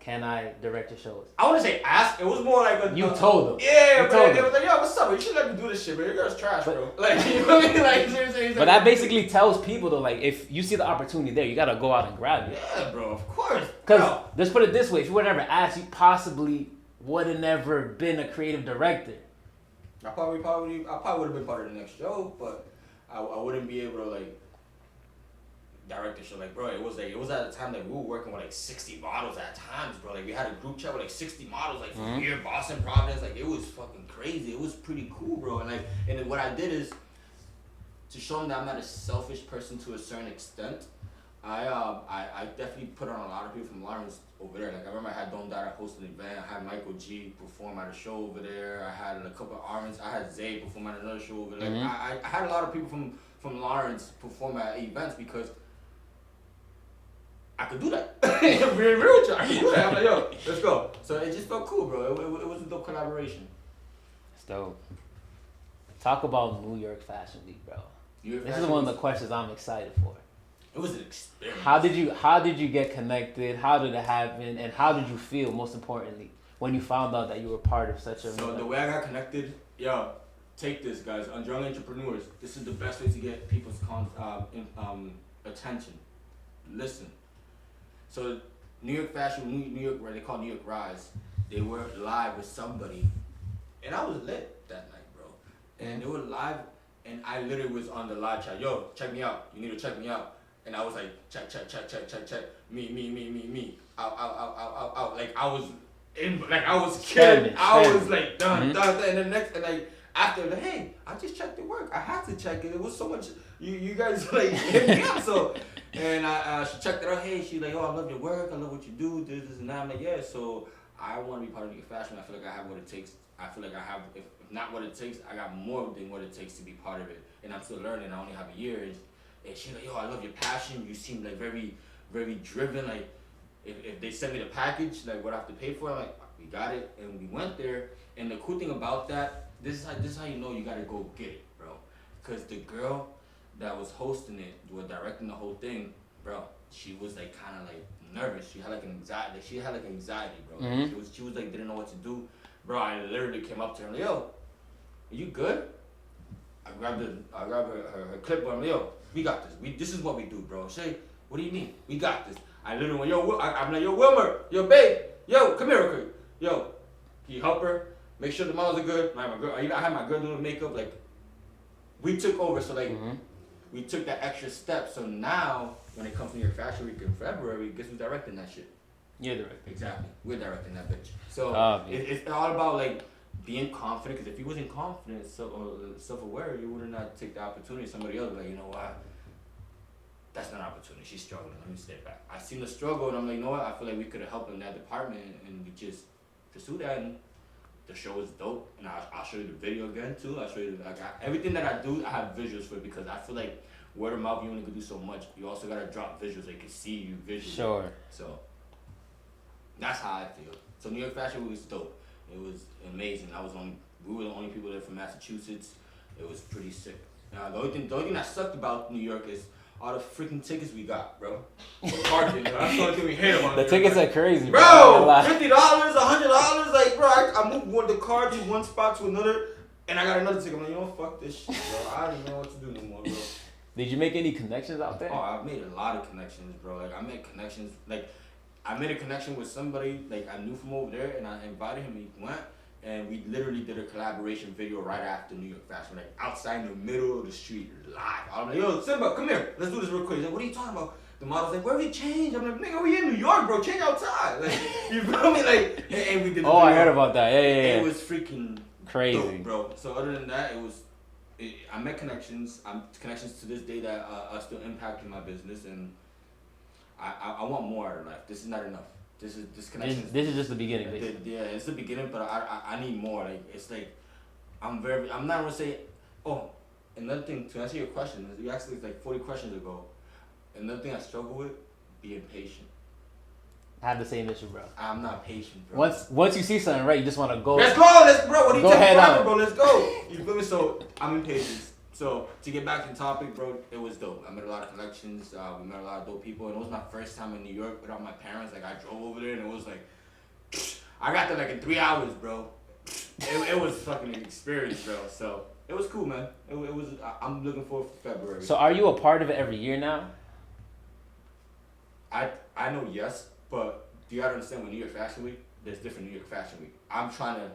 "Can I direct your shows?" I wouldn't say ask. It was more like you told him. Yeah, but it was like, "Yo, what's up? You should let me do this shit, bro. Your girl's trash, bro." Like, you know what I mean? Like, seriously. But that basically tells people though, like, if you see the opportunity there, you gotta go out and grab it. Yeah, bro. Of course. Because let's put it this way: if you would never asked, you possibly would have never been a creative director. I probably would have been part of the next show, but I wouldn't be able to like direct the show. Like, bro, it was at a time that we were working with like 60 models at times, bro. Like we had a group chat with like 60 models, like from here, Boston, Providence. Like it was fucking crazy. It was pretty cool, bro. And like, and then what I did is to show them that I'm not a selfish person to a certain extent. I definitely put on a lot of people from Lawrence over there. Like I remember I had Don Dada host an event. I had Michael G perform at a show over there. I had a couple of Armins. I had Zay perform at another show over there. I had a lot of people from Lawrence perform at events because I could do that. Being real with you, I could do that. I'm like, "Yo, let's go." So it just felt cool, bro. It was a dope collaboration. It's dope. Talk about New York Fashion Week, bro. This is one of the questions I'm excited for. It was an experience. How did you get connected? How did it happen? And how did you feel, most importantly, when you found out that you were part of such a... So the way I got connected, yo, take this, guys. On Young Entrepreneurs, this is the best way to get people's attention. Listen. So New York Fashion, New York, where they call New York Rise, they were live with somebody. And I was lit that night, bro. And they were live, and I literally was on the live chat. "Yo, check me out. You need to check me out." And I was like, check. Me. Out. Like I was kidding. I was like, done. And then next, and like after, like, "Hey, I just checked the work. I had to check it. It was so much. You guys like hit me up." So, and she checked it out. Hey, she's like, "Oh, I love your work. I love what you do. This and that." I'm like, "Yeah." So I want to be part of your fashion. I feel like I have what it takes. I feel like I have, if not what it takes, I got more than what it takes to be part of it. And I'm still learning. I only have a year. And she's like, "Yo, I love your passion. You seem like very, very driven. Like, if they send me the package, like what I have to pay for," I'm like, "We got it." And we went there. And the cool thing about that, this is how you know you gotta go get it, bro. Cause the girl that was hosting it, was directing the whole thing, bro. She was like kind of like nervous. She had like anxiety. Bro. She was like didn't know what to do, bro. I literally came up to her and like, "Yo, are you good?" I grabbed her clipboard. I'm like, "Yo, we got this. This is what we do, bro." Shay, "What do you mean? We got this." I literally went, "Yo, I'm like, "Yo, Wilmer, yo, babe, yo, come here real quick. Yo, can you help her? Make sure the models are good." I had my girl doing makeup. Like, we took over. So like, we took that extra step. So now, when it comes to New York Fashion Week in February, guess who's directing that shit? You're directing. Exactly. We're directing that bitch. So it's all about like being confident. Because if you wasn't confident, self-aware, you would not take the opportunity. Somebody else would be like, "You know what? That's not an opportunity. She's struggling. Let me step back." I seen the struggle, and I'm like, "You know what? I feel like we could have helped in that department, and we just pursue that." And the show is dope, and I'll show you the video again too. I'll show you everything that I do. I have visuals for it because I feel like word of mouth you only can do so much. You also gotta drop visuals so they can see you visually. Sure. So that's how I feel. So New York Fashion Week was dope. It was amazing. We were the only people there from Massachusetts. It was pretty sick. Now the only thing that sucked about New York is all the freaking tickets we got, bro. For parking, that's the only thing we hate about The tickets are crazy, bro. $50, $100, like, bro. I moved the car to one spot to another, and I got another ticket. I'm like, you know, fuck this shit, bro. I don't even know what to do no more, bro. Did you make any connections out there? Oh, I've made a lot of connections, bro. Like, I made a connection with somebody, like, I knew from over there, and I invited him, he went, and we literally did a collaboration video right after New York Fashion, like, outside in the middle of the street, live. I'm like, yo, Simba, come here, let's do this real quick. He's like, what are you talking about? The model's like, where we change? I'm like, nigga, we in New York, bro, change outside. Like, you feel me? Like, and we did the video. I heard about that, yeah. It was freaking crazy, dope, bro. So other than that, I met connections. Connections to this day that are still impacting my business, and I want more out of life. This is not enough. This connection. This is just the beginning, basically. Yeah, it's the beginning, but I need more. Like, it's like I'm not gonna say. Oh, another thing to answer your question, you asked this like 40 questions ago. Another thing I struggle with, being patient. I have the same issue, bro. I'm not patient, bro. Once you see something, right, you just want to go. Let's go, bro. What are you taking forever, bro? Let's go. You feel me? So I'm impatient. So to get back to the topic, bro, it was dope. I met a lot of connections. We met a lot of dope people, and it was my first time in New York without my parents. Like, I drove over there, and it was like, I got there like in 3 hours, bro. It was fucking an experience, bro. So it was cool, man. It was. I'm looking forward for February. So are you a part of it every year now? I know yes, but do you gotta understand, with New York Fashion Week, there's different New York Fashion Week. I'm trying to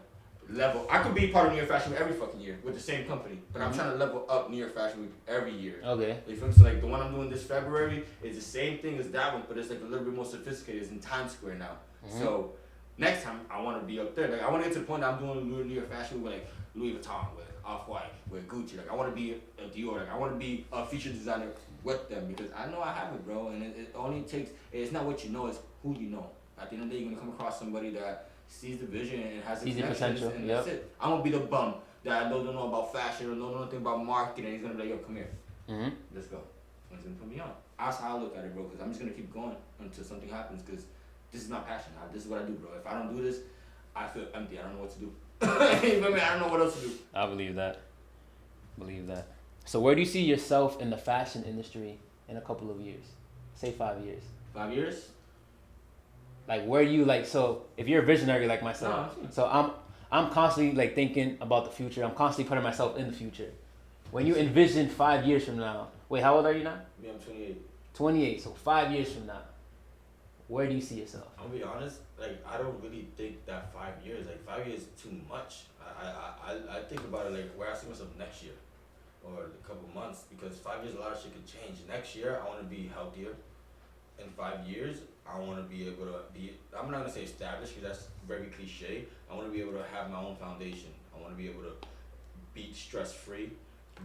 level. I could be part of New York Fashion Week every fucking year with the same company, but I'm trying to level up New York Fashion Week every year. Okay. You feel me? So like the one I'm doing this February is the same thing as that one, but it's like a little bit more sophisticated. It's in Times Square now. So next time I want to be up there. Like, I want to get to the point that I'm doing New York Fashion Week with like Louis Vuitton, with Off-White, with Gucci. Like, I want to be a Dior. Like, I want to be a featured designer with them, because I know I have it, bro. And it only takes. It's not what you know, it's who you know. At the end of the day, you're gonna come across somebody that sees the vision and has the connections, and that's it. I'm gonna be the bum that don't know about fashion or don't know nothing about marketing, and he's gonna be like, yo, come here, let's go. And he's gonna put me on. That's how I look at it, bro. Because I'm just gonna keep going until something happens. Because this is my passion. This is what I do, bro. If I don't do this, I feel empty. I don't know what to do. You feel me? I don't know what else to do. I believe that. So where do you see yourself in the fashion industry in a couple of years? Say 5 years. 5 years? Like, where you like, so if you're a visionary like myself, so I'm constantly like thinking about the future. I'm constantly putting myself in the future. When you envision 5 years from now, wait, how old are you now? Me, I'm 28. 28. So 5 years from now, where do you see yourself? I'm gonna be honest. Like, I don't really think that 5 years. Like, 5 years is too much. I think about it like where I see myself next year, or a couple months, because 5 years a lot of shit could change. Next year I want to be healthier. In 5 years I want to be able to be. I'm not gonna say established because that's very cliche. I want to be able to have my own foundation. I want to be able to be stress free,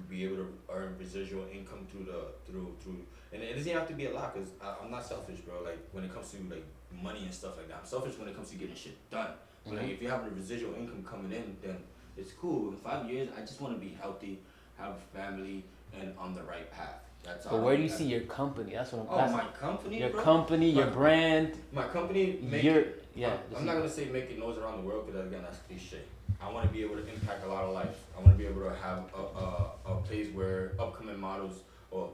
be able to earn residual income through. And it doesn't have to be a lot, because I'm not selfish, bro. Like, when it comes to like money and stuff like that, I'm selfish when it comes to getting shit done. But like, if you have a residual income coming in, then it's cool. In 5 years, I just want to be healthy, have a family, and on the right path. That's all. But where do you see your company? That's what I'm. My company. Your bro? company, your brand. My company. I'm not gonna say making noise around the world, because again, that's cliche. I want to be able to impact a lot of lives. I want to be able to have a place where upcoming models, or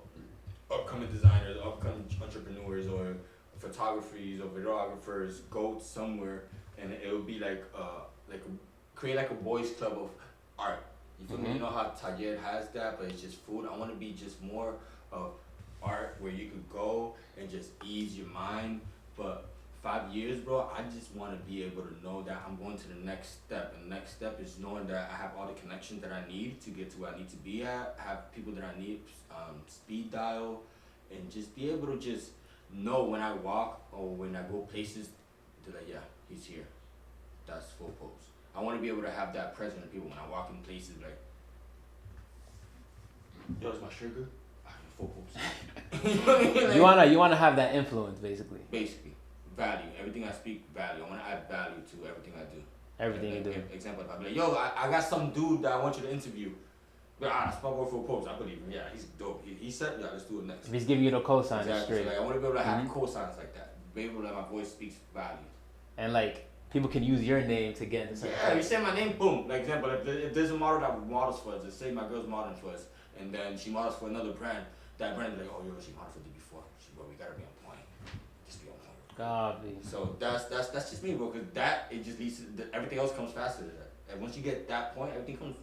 upcoming designers, upcoming entrepreneurs, or photographers or videographers go somewhere, and it would be like create like a boys club of art. You feel me? You know how Taller has that, but it's just food. I want to be just more of art, where you could go and just ease your mind. But 5 years, bro, I just want to be able to know that I'm going to the next step. And the next step is knowing that I have all the connections that I need to get to where I need to be at, have people that I need, speed dial, and just be able to just know when I walk or when I go places, they're like, yeah, he's here. That's Phorpopes. I want to be able to have that present in people when I walk in places, like, yo, is my sugar? Phorpopes. You wanna have that influence, basically. Basically, value. Everything I speak, value. I want to add value to everything I do. Everything you do. Example, I'll be like, yo, I got some dude that I want you to interview. But that's my boy Phorpopes. I believe him. Yeah, he's dope. He said, yeah, let's do it next. If he's giving you the cosign, exactly. straight. So, like, I want to be able to have cosigns like that. Be able to let my voice speak value. And like people can use your name to get into. Yeah, you say my name, boom. Like example, if there's a model that models for us, let's say my girl's modeling for us, and then she models for another brand. That brand be like, oh yo, she modeled for DBPHOR. We gotta be on point. Just be on point. Godly. So that's just me, bro. Cause that it just leads to everything else comes faster than that. And once you get that point, everything comes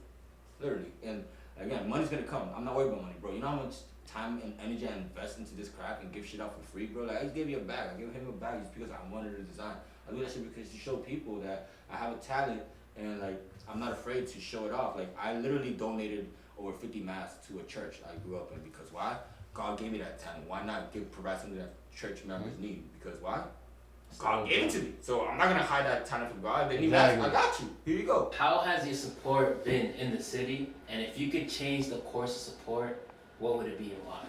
literally. And again, money's gonna come. I'm not worried about money, bro. You know how much time and energy I invest into this craft and give shit out for free, bro? Like I just gave you a bag. I gave him a bag just because I wanted to design. I do that shit because to show people that I have a talent and like I'm not afraid to show it off. Like I literally donated over 50 masks to a church I grew up in because why? God gave me that talent. Why not provide something that church members need? Because why? God gave it to me. So I'm not gonna hide that talent from God. They need masks. I got you. Here you go. How has your support been in the city? And if you could change the course of support, what would it be and why?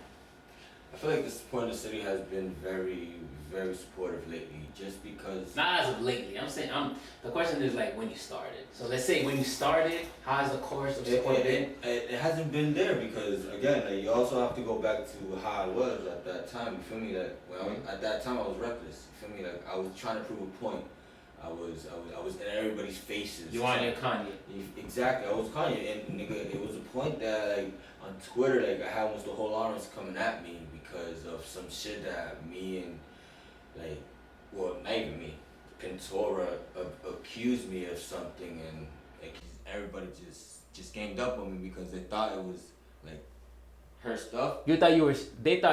I feel like the support in the city has been very, very supportive lately, just because. Not as of lately. I'm saying, the question is like when you started. So let's say when you started, how has the course of support been? It hasn't been there because again, like, you also have to go back to how I was at that time. You feel me? Like at that time I was reckless. You feel me? Like I was trying to prove a point. I was in everybody's faces. You wanted Kanye. Exactly. I was Kanye, and nigga, it was a point that like on Twitter, like I had almost the whole audience coming at me because of some shit that me and like, well, not even me, Pintora accused me of something, and like everybody just ganged up on me because they thought it was like her stuff. They thought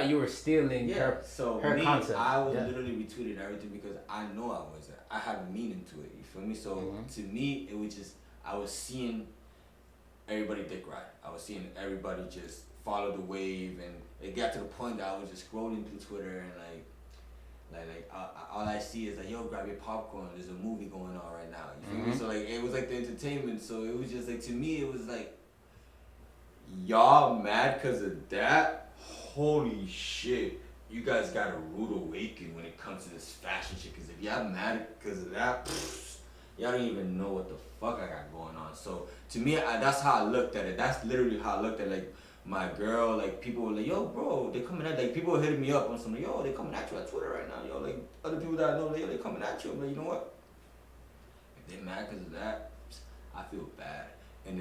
you were stealing her concept. I was literally retweeted everything because I know I wasn't. I have a meaning to it. You feel me? So to me, it was just I was seeing everybody dick ride. I was seeing everybody just follow the wave, and it got to the point that I was just scrolling through Twitter and all I see is like, yo, grab your popcorn. There's a movie going on right now. You feel me? So like it was like the entertainment. So it was just like to me, it was like, y'all mad because of that? Holy shit! You guys got a rude awakening when it comes to this fashion shit. Because if y'all mad because of that, y'all don't even know what the fuck I got going on. So to me, that's how I looked at it. That's literally how I looked at it. Like my girl, like people were like, yo, bro, they coming at, like people were hitting me up on something, yo, they coming at you on Twitter right now, yo, like other people that I know, like, yo, they coming at you. I'm like, you know what? If they mad because of that, I feel bad. And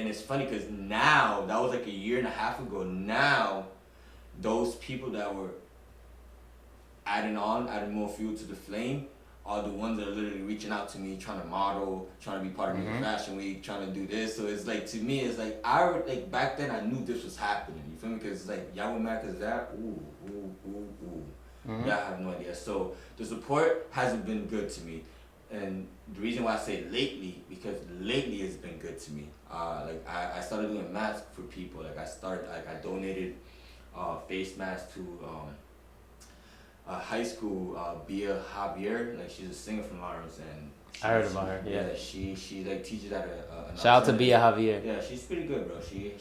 it's funny because now, that was like a year and a half ago, now those people that were adding more fuel to the flame are the ones that are literally reaching out to me, trying to model, trying to be part of the fashion week, trying to do this. So it's like, to me, it's like, back then I knew this was happening. You feel me? Because it's like, y'all were mad because of that? Ooh. Y'all have no idea. So the support hasn't been good to me. And the reason why I say lately, because lately it's been good to me. I started doing masks for people. I donated face masks to high school, Bia Javier, like she's a singer from Lawrence, and I heard about her. Yeah, she like teaches at a shout out to Bia Javier. Yeah, she's pretty good, bro. She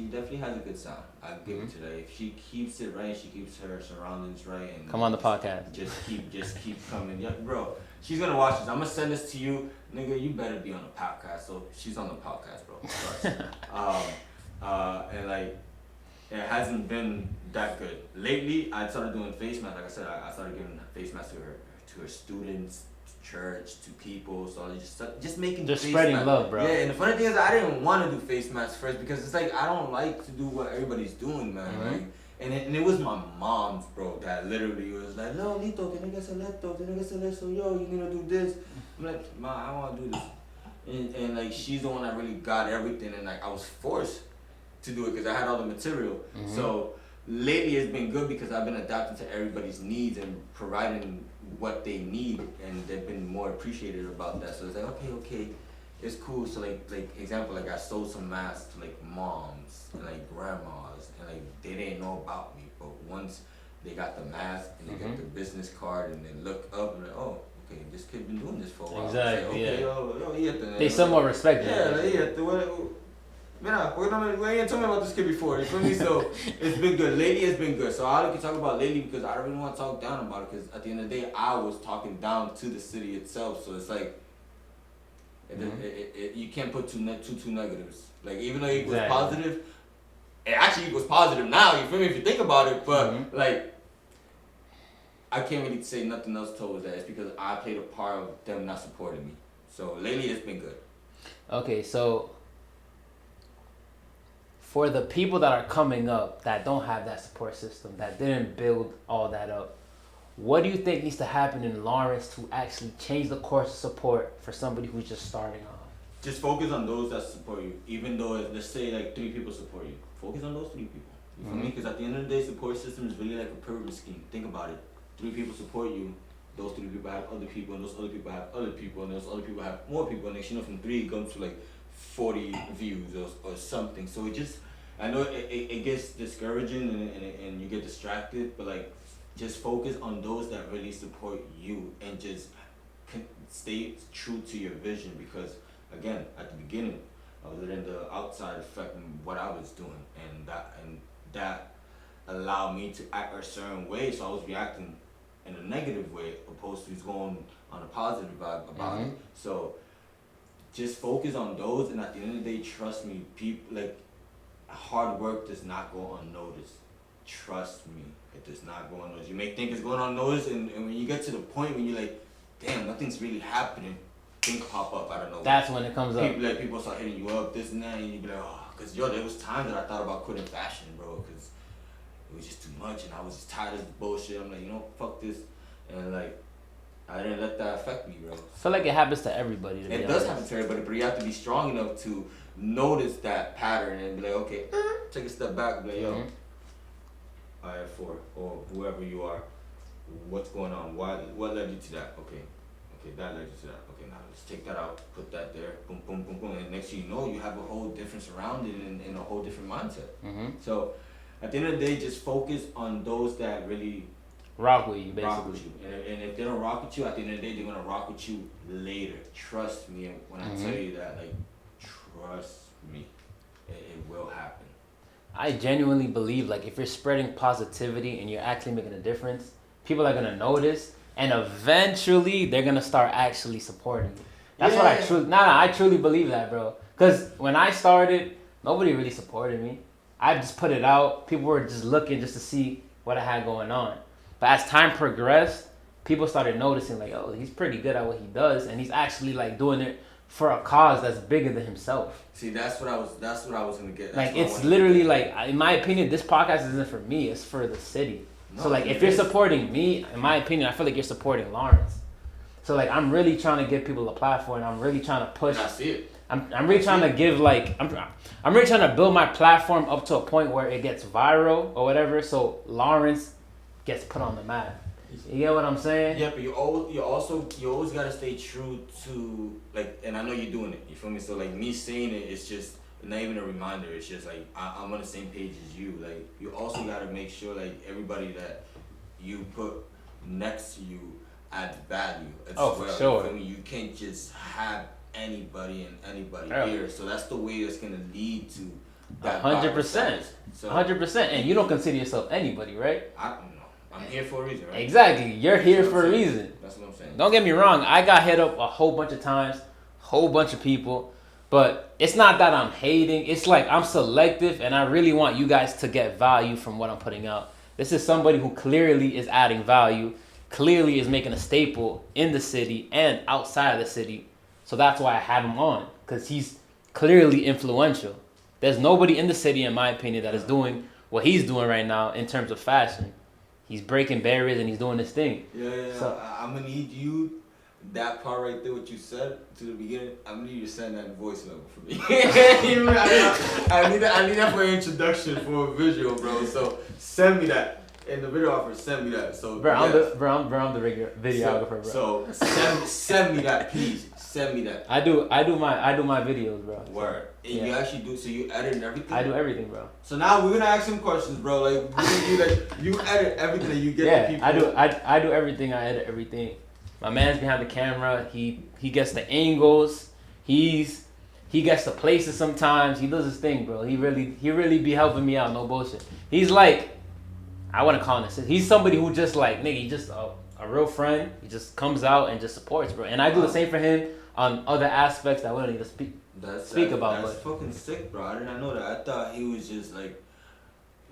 definitely has a good sound. I give it to her. If she keeps it right, she keeps her surroundings right, and come on the podcast. Just keep coming, yeah, bro. She's gonna watch this. I'm gonna send this to you, nigga. You better be on the podcast. So she's on the podcast, bro. And like. It hasn't been that good. Lately, I started doing face masks. Like I said, I started giving face masks to her students, to church, to people. So I just making just spreading masks. Love, bro. Yeah, and the funny thing is, I didn't want to do face masks first because it's like I don't like to do what everybody's doing, man. Like, and it was my mom's, bro, that literally was like, "No, Lito, tiene que hacer esto, tiene que hacer eso, yo, you need to do this." I'm like, "Ma, I want to do this," and like she's the one that really got everything, and like I was forced to do it because I had all the material. So lately it's been good because I've been adapting to everybody's needs and providing what they need, and they've been more appreciative about that. So it's like, okay, it's cool. So like example, like I sold some masks to like moms and like grandmas, and like they didn't know about me, but once they got the mask and they got the business card and they look up and like, oh, okay, this kid been doing this for a while. Exactly. Like, okay, they somewhat respect it. Yeah, we ain't told me about this kid before, you feel me? So it's been good. Lately it's been good. So I can talk about lately because I don't really want to talk down about it because at the end of the day I was talking down to the city itself. So it's like You can't put two negatives. Like, even though it was positive, it actually equals positive now, you feel me, if you think about it, but, like, I can't really say nothing else towards that. It's because I played a part of them not supporting me. So, lately, it's been good. Okay, so, for the people that are coming up that don't have that support system, that didn't build all that up, what do you think needs to happen in Lawrence to actually change the course of support for somebody who's just starting off? Just focus on those that support you. Even though, let's say, like, 3 people support you. Focus on those 3 people. You feel me? Because at the end of the day, support system is really like a pyramid scheme. Think about it. 3 people support you. Those 3 people have other people, and those other people have other people, and those other people have more people. And next, from 3 it comes to like 40 views or something. So it just, I know it gets discouraging and you get distracted, but like, just focus on those that really support you and just stay true to your vision, because again, at the beginning, I was letting the outside affect what I was doing, and that allowed me to act a certain way, so I was reacting in a negative way opposed to going on a positive vibe about it. So just focus on those, and at the end of the day, trust me, people, like, hard work does not go unnoticed. Trust me, it does not go unnoticed. You may think it's going unnoticed, and when you get to the point when you're like, damn, nothing's really happening, things pop up, I don't know. That's when it comes up. People start hitting you up, this and that, and you be like, oh, because there was times that I thought about quitting fashion, bro, because it was just too much, and I was just tired of the bullshit. I'm like, fuck this, and like, I didn't let that affect me, bro. I feel like it happens to everybody. It does happen to everybody, but you have to be strong enough to notice that pattern and be like, okay, take a step back, be like, yo, alright, or whoever you are, what's going on? What led you to that? Okay, that led you to that. Okay, now let's take that out, put that there, boom, boom, boom, boom, and next thing you know, you have a whole different surrounding and a whole different mindset. So, at the end of the day, just focus on those that really rock with you, basically. Rock with you. And if they don't rock with you, at the end of the day, they're gonna rock with you later. Trust me when I tell you that. Like, trust me, it will happen. I genuinely believe, like, if you're spreading positivity and you're actually making a difference, people are gonna notice, and eventually they're gonna start actually supporting you. That's what I truly believe that, bro. Cause when I started, nobody really supported me. I just put it out. People were just looking just to see what I had going on. But as time progressed, people started noticing, like, oh, he's pretty good at what he does, and he's actually like doing it for a cause that's bigger than himself. See, that's what I was gonna get. Like, it's literally like, in my opinion, this podcast isn't for me, it's for the city. No, so like, if you're supporting me, in my opinion, I feel like you're supporting Lawrence. So like, I'm really trying to give people a platform. I'm really trying to push. And I see it. I'm really trying to give, like, I'm really trying to build my platform up to a point where it gets viral or whatever, so Lawrence gets put on the map. You get what I'm saying? Yeah, but you always gotta stay true to, like, and I know you're doing it. You feel me? So like, me saying it, it's just not even a reminder. It's just like, I'm on the same page as you. Like, you also gotta make sure, like, everybody that you put next to you adds value as well. For sure. You feel me? You can't just have anybody here. So that's the way that's gonna lead to that 100%. 100%. And you don't consider yourself anybody, right? I'm here for a reason, right? Exactly. You're here for a reason. That's what I'm saying. Don't get me wrong. I got hit up a whole bunch of times, whole bunch of people. But it's not that I'm hating. It's like, I'm selective, and I really want you guys to get value from what I'm putting out. This is somebody who clearly is adding value, clearly is making a staple in the city and outside of the city. So that's why I have him on, because he's clearly influential. There's nobody in the city, in my opinion, that is doing what he's doing right now in terms of fashion. He's breaking barriers and he's doing this thing. Yeah. So, I'm going to need you, that part right there, what you said to the beginning, I'm going to need you to send that in voice level for me. I need that for an introduction, for a visual, bro. So send me that. In the videographer, send me that. So, bro, I'm the videographer, bro. So send me that, please. Send me that. I do my videos, bro. Word. And you actually do, so you edit and everything? I do everything, bro. So now we're gonna ask some questions, bro. Like, we're gonna do, like, you edit everything and you get the people. I do everything, I edit everything. My man's behind the camera, he gets the angles, he gets the places sometimes, he does his thing, bro. He really be helping me out, no bullshit. He's like, I wanna call him, he's somebody who just like, nigga, he just a real friend. He just comes out and just supports, bro. And I do the same for him. on other aspects that we don't need to speak about. That's fucking sick, bro. I did not know that. I thought he was just like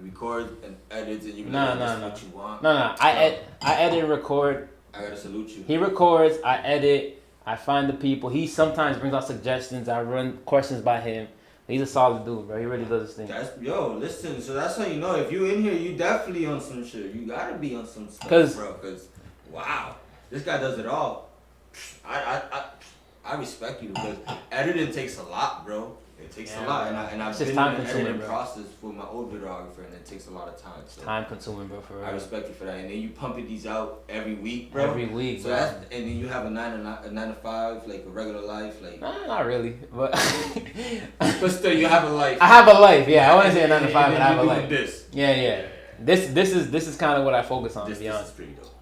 record and edit and you be like, that's what you want. No. I edit and record. I gotta salute you. He records, I edit, I find the people. He sometimes brings out suggestions. I run questions by him. He's a solid dude, bro. He really does his thing. Listen. So that's how you know if you in here, you definitely on some shit. You gotta be on some stuff, bro. Cause wow, this guy does it all. I respect you because editing takes a lot, bro. It takes a lot, and I've been in the editing process for my old videographer, and it takes a lot of time. So time consuming, bro. For real. I respect you for that, and then you pumping these out every week, bro. Every week, so bro. And then you have a 9 to 5, like a regular life, like. Not really, but. But still, you have a life. I have a life, yeah. I want to say a 9 to 5, but I have a life. This. Yeah. This is kind of what I focus on. This to be honest. Is pretty dope.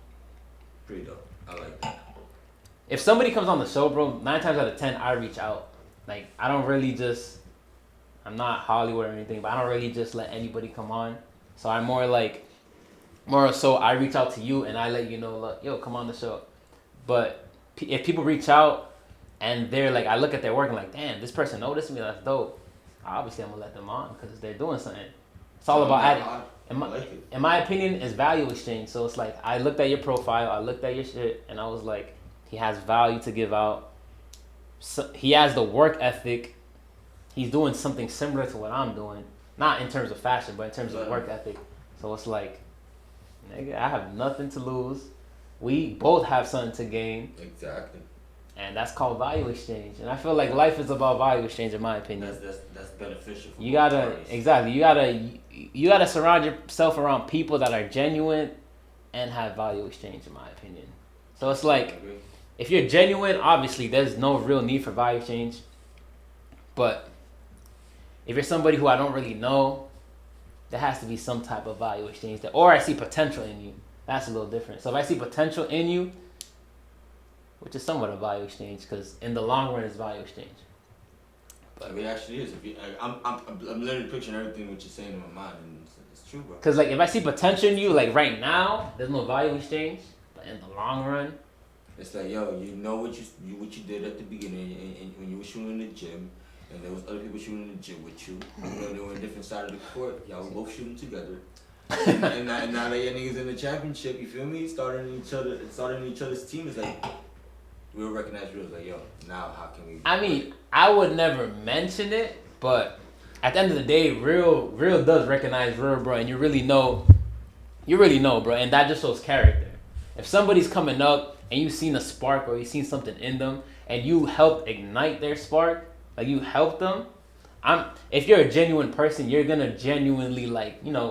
Pretty dope. I like that. If somebody comes on the show, bro, 9 times out of 10, I reach out. Like, I don't really just, I'm not Hollywood or anything, but I don't really just let anybody come on. So I'm more so I reach out to you and I let you know, look, yo, come on the show. But if people reach out and they're like, I look at their work and like, damn, this person noticed me, that's dope. Obviously, I'm going to let them on because they're doing something. It's all about adding. In my opinion, it's value exchange. So it's like, I looked at your profile, I looked at your shit, and I was like, he has value to give out. So he has the work ethic. He's doing something similar to what I'm doing. Not in terms of fashion, but in terms of work ethic. So it's like, nigga, I have nothing to lose. We both have something to gain. Exactly. And that's called value exchange. And I feel like life is about value exchange, in my opinion. That's beneficial for you gotta parties. Exactly. You gotta surround yourself around people that are genuine and have value exchange, in my opinion. So it's like, if you're genuine, obviously there's no real need for value exchange. But if you're somebody who I don't really know, there has to be some type of value exchange there. Or I see potential in you. That's a little different. So if I see potential in you, which is somewhat a value exchange, because in the long run it's value exchange. But it actually is. I'm literally picturing everything what you're saying in my mind, and it's true, bro. Because like if I see potential in you, like right now, there's no value exchange. But in the long run, it's like, yo, you know what you did at the beginning, and when you were shooting in the gym, and there was other people shooting in the gym with you. You know, they were on different side of the court. Y'all were both shooting together. and now that your niggas in the championship, you feel me? Starting each other's team is like, we'll recognize real. Like, yo, now how can we? I mean, I would never mention it, but at the end of the day, real does recognize real, bro, and you really know, bro, and that just shows character. If somebody's coming up and you've seen a spark or you've seen something in them, and you help ignite their spark, like you help them, if you're a genuine person, you're gonna genuinely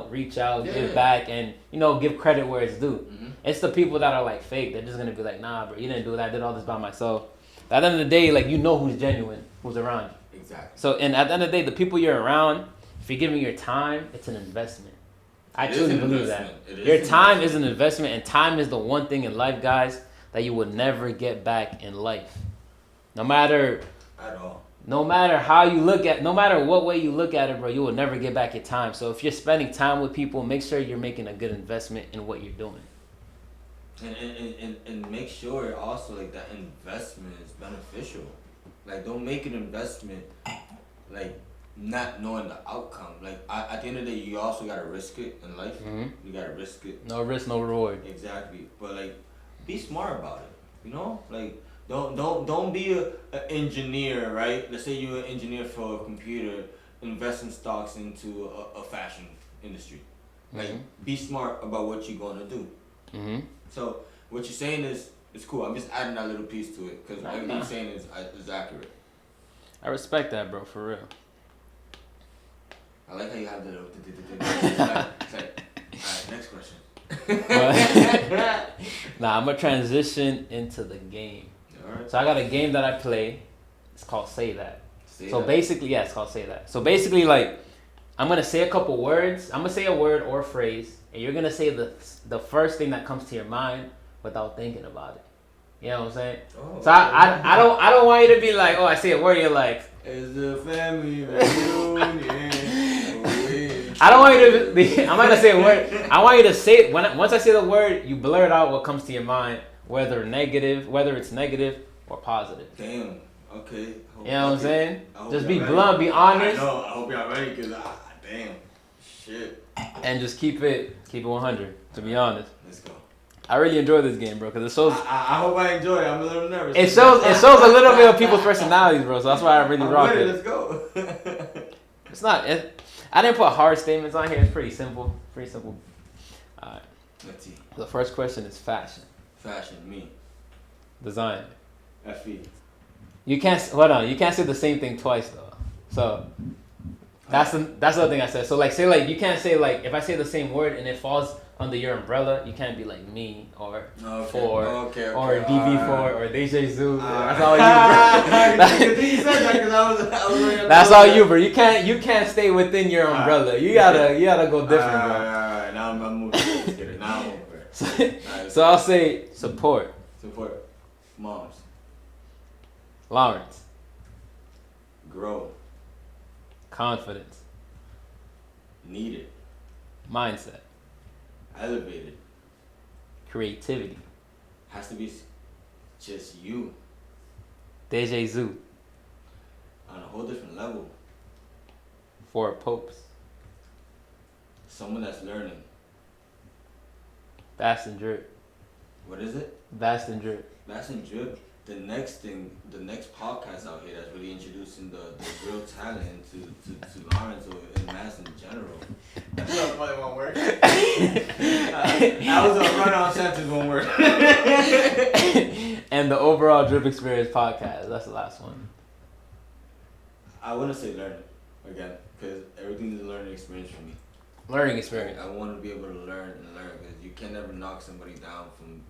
reach out, give back, and give credit where it's due. Mm-hmm. It's the people that are like fake. They're just gonna be like, nah, bro, you didn't do that. I did all this by myself. At the end of the day, like who's genuine, who's around you. Exactly. So, and at the end of the day, the people you're around, if you're giving your time, it's an investment. I truly believe that. Your time is an investment, and time is the one thing in life, guys, that you will never get back in life. No matter how you look at, no matter what way you look at it, bro, you will never get back your time. So if you're spending time with people, make sure you're making a good investment in what you're doing. And make sure also like that investment is beneficial. Like don't make an investment like not knowing the outcome. Like at the end of the day, you also gotta risk it in life. Mm-hmm. You gotta risk it. No risk, no reward. Exactly. But like, be smart about it. Like. Don't be an engineer, right? Let's say you're an engineer for a computer, investing stocks into a fashion industry. Like, be smart about what you're gonna do. Mm-hmm. So what you're saying is cool. I'm just adding that little piece to it because everything you're saying is accurate. I respect that, bro, for real. I like how you have the little. It's like, all right, next question. Nah, I'm gonna transition into the game. Right. So I got a game that I play. It's called Say That. Basically, it's called Say That. So basically, like, I'm gonna say a couple words. I'm gonna say a word or a phrase, and you're gonna say the first thing that comes to your mind without thinking about it. You know what I'm saying? Oh, so I don't want you to be like, oh, I say a word, you're like, it's the family reunion. I don't want you to be, I'm not gonna say a word. I want you to say it once I say the word, you blurt out what comes to your mind. Whether it's negative or positive? Damn. Okay. You know what I'm saying? Just be blunt, be honest. I know. I hope y'all ready, cause damn, shit. And just keep it 100. To be honest. Let's go. I really enjoy this game, bro, because it shows. I hope I enjoy it. I'm a little nervous. It shows a little bit of people's personalities, bro. So that's why I really rock it. Let's go. It's not. I didn't put hard statements on here. It's pretty simple. Pretty simple. All right. Let's see. The first question is fashion. Fashion, me. Design. FE. You can't. Hold on. You can't say the same thing twice though. So that's the other thing I said. So like say like you can't say like if I say the same word and it falls under your umbrella, you can't be like me or Phor or DBPHOR or DEJEďU. That's all you, bro. That's all you, bro. You can't stay within your umbrella. You gotta go different, bro. Alright, now I'm moving. Let's get it. Now I'm over it. So I'll say support. Support. Moms. Lawrence. Grow. Confidence. Needed. Mindset. Elevated. Creativity. Has to be just you DEJEďU. on a whole different level. Phorpopes. Someone that's learning. BastienDRԻP. What is it? BastienDRԻP. BastienDRԻP. The next podcast out here that's really introducing the real talent to Lawrence or in mass in general. That's not probably one word. That was a run-on sentence, one word. And the overall drip experience podcast. That's the last one. I want to say learning again because everything is a learning experience for me. Learning experience. I want to be able to learn because you can never knock somebody down from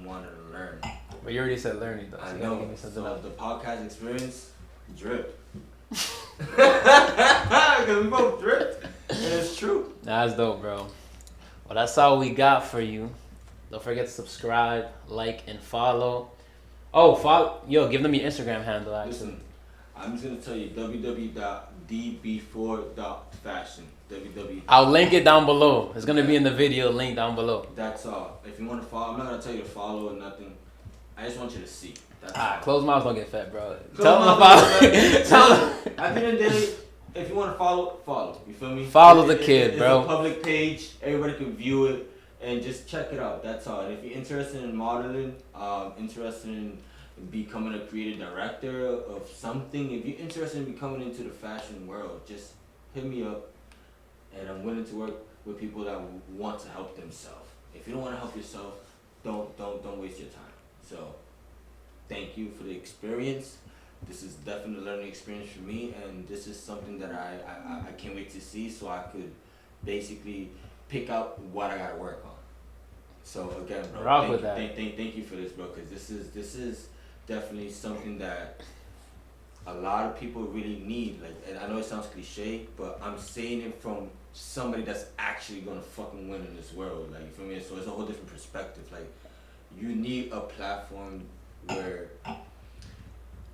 wanting to learn. But you already said learning though. So I you know. gotta give me something else. The podcast experience, drip. Because we both dripped. And it's true. That's dope, bro. Well, that's all we got for you. Don't forget to subscribe, like, and follow. Oh, follow. Yo, give them your Instagram handle, actually. Listen, I'm just going to tell you www.db4.fashion. I'll link it down below. It's going to be in the video link down below. That's all. If you want to follow, I'm not going to tell you to follow or nothing. I just want you to see. That's all. Closed mouths don't get fed, bro. Tell them to follow. Tell them. At the end of the day, if you want to follow. You feel me? Follow the kid, bro. It's a public page. Everybody can view it and just check it out. That's all. And if you're interested in modeling, interested in becoming a creative director of something, if you're interested in becoming into the fashion world, just hit me up. And I'm willing to work with people that want to help themselves. If you don't want to help yourself, don't waste your time. So, thank you for the experience. This is definitely a learning experience for me, and this is something that I can't wait to see, so I could basically pick out what I gotta work on. So again, bro, thank you for this, bro, because this is definitely something that a lot of people really need. Like, and I know it sounds cliche, but I'm saying it from somebody that's actually gonna fucking win in this world. Like, you feel me? So it's a whole different perspective. Like, you need a platform where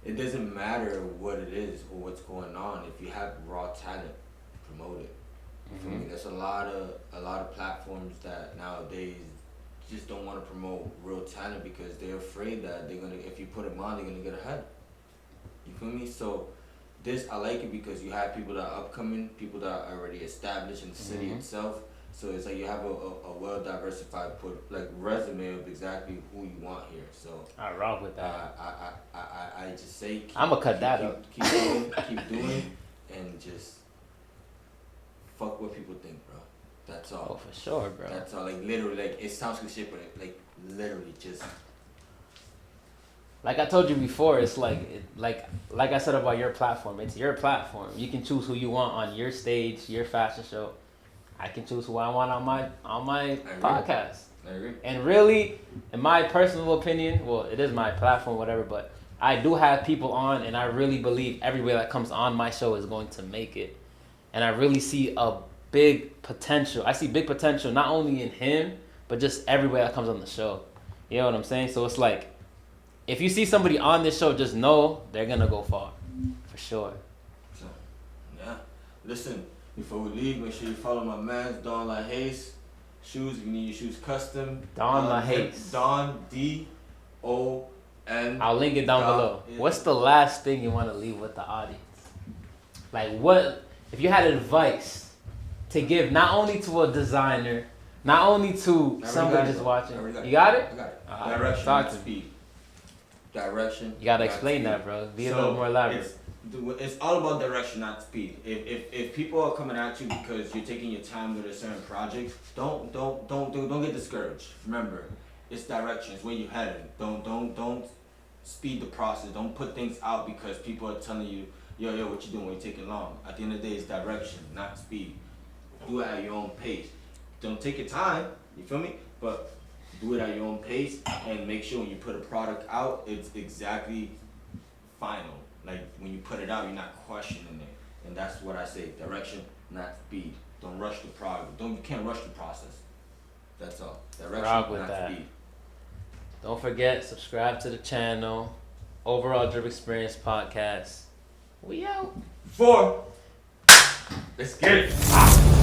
it doesn't matter what it is or what's going on. If you have raw talent, promote it. You feel me? There's a lot of platforms that nowadays just don't want to promote real talent because they're afraid that if you put them on, they're gonna get ahead. You feel me? So this, I like it because you have people that are upcoming, people that are already established in the city itself. So it's like you have a well diversified resume of exactly who you want here. So I rock with that. I just say I'm gonna cut that up. Keep doing, and just fuck what people think, bro. That's all. Oh, for sure, bro. That's all. Like literally, like it sounds cliche, but literally just. Like I told you before, it's like I said about your platform. It's your platform. You can choose who you want on your stage, your fashion show. I can choose who I want on my podcast. I agree. And really, in my personal opinion, well, it is my platform, whatever, but I do have people on, and I really believe everybody that comes on my show is going to make it. And I really see a big potential. I see big potential not only in him, but just everybody that comes on the show. You know what I'm saying? So it's like, if you see somebody on this show, just know they're going to go far. For sure. So, yeah. Listen, before we leave, make sure you follow my man, Don La Hayes. Shoes, if you need your shoes custom. Don La Hayes. Don, D-O-N And I'll link it down below. Yeah. What's the last thing you want to leave with the audience? Like, what if you had advice to give not only to a designer, not only to someone just watching? You got it? I got it. Alright, Direction, talk not to me. speed. Direction. You gotta not explain speed. that, bro. Be a little more elaborate. It's all about direction, not speed. If people are coming at you because you're taking your time with a certain project, don't get discouraged. Remember, it's direction. It's where you're headed. Don't speed the process. Don't put things out because people are telling you, yo, what you doing? You're taking long. At the end of the day, it's direction, not speed. Do it at your own pace. Don't take your time. You feel me? But do it at your own pace and make sure when you put a product out, it's exactly final. Like when you put it out, you're not questioning it. And that's what I say, direction, not speed. Don't rush the product. You can't rush the process. That's all. Direction, not speed. Don't forget, subscribe to the channel. Overall Drip Experience Podcast. We out. Phor. Let's get it.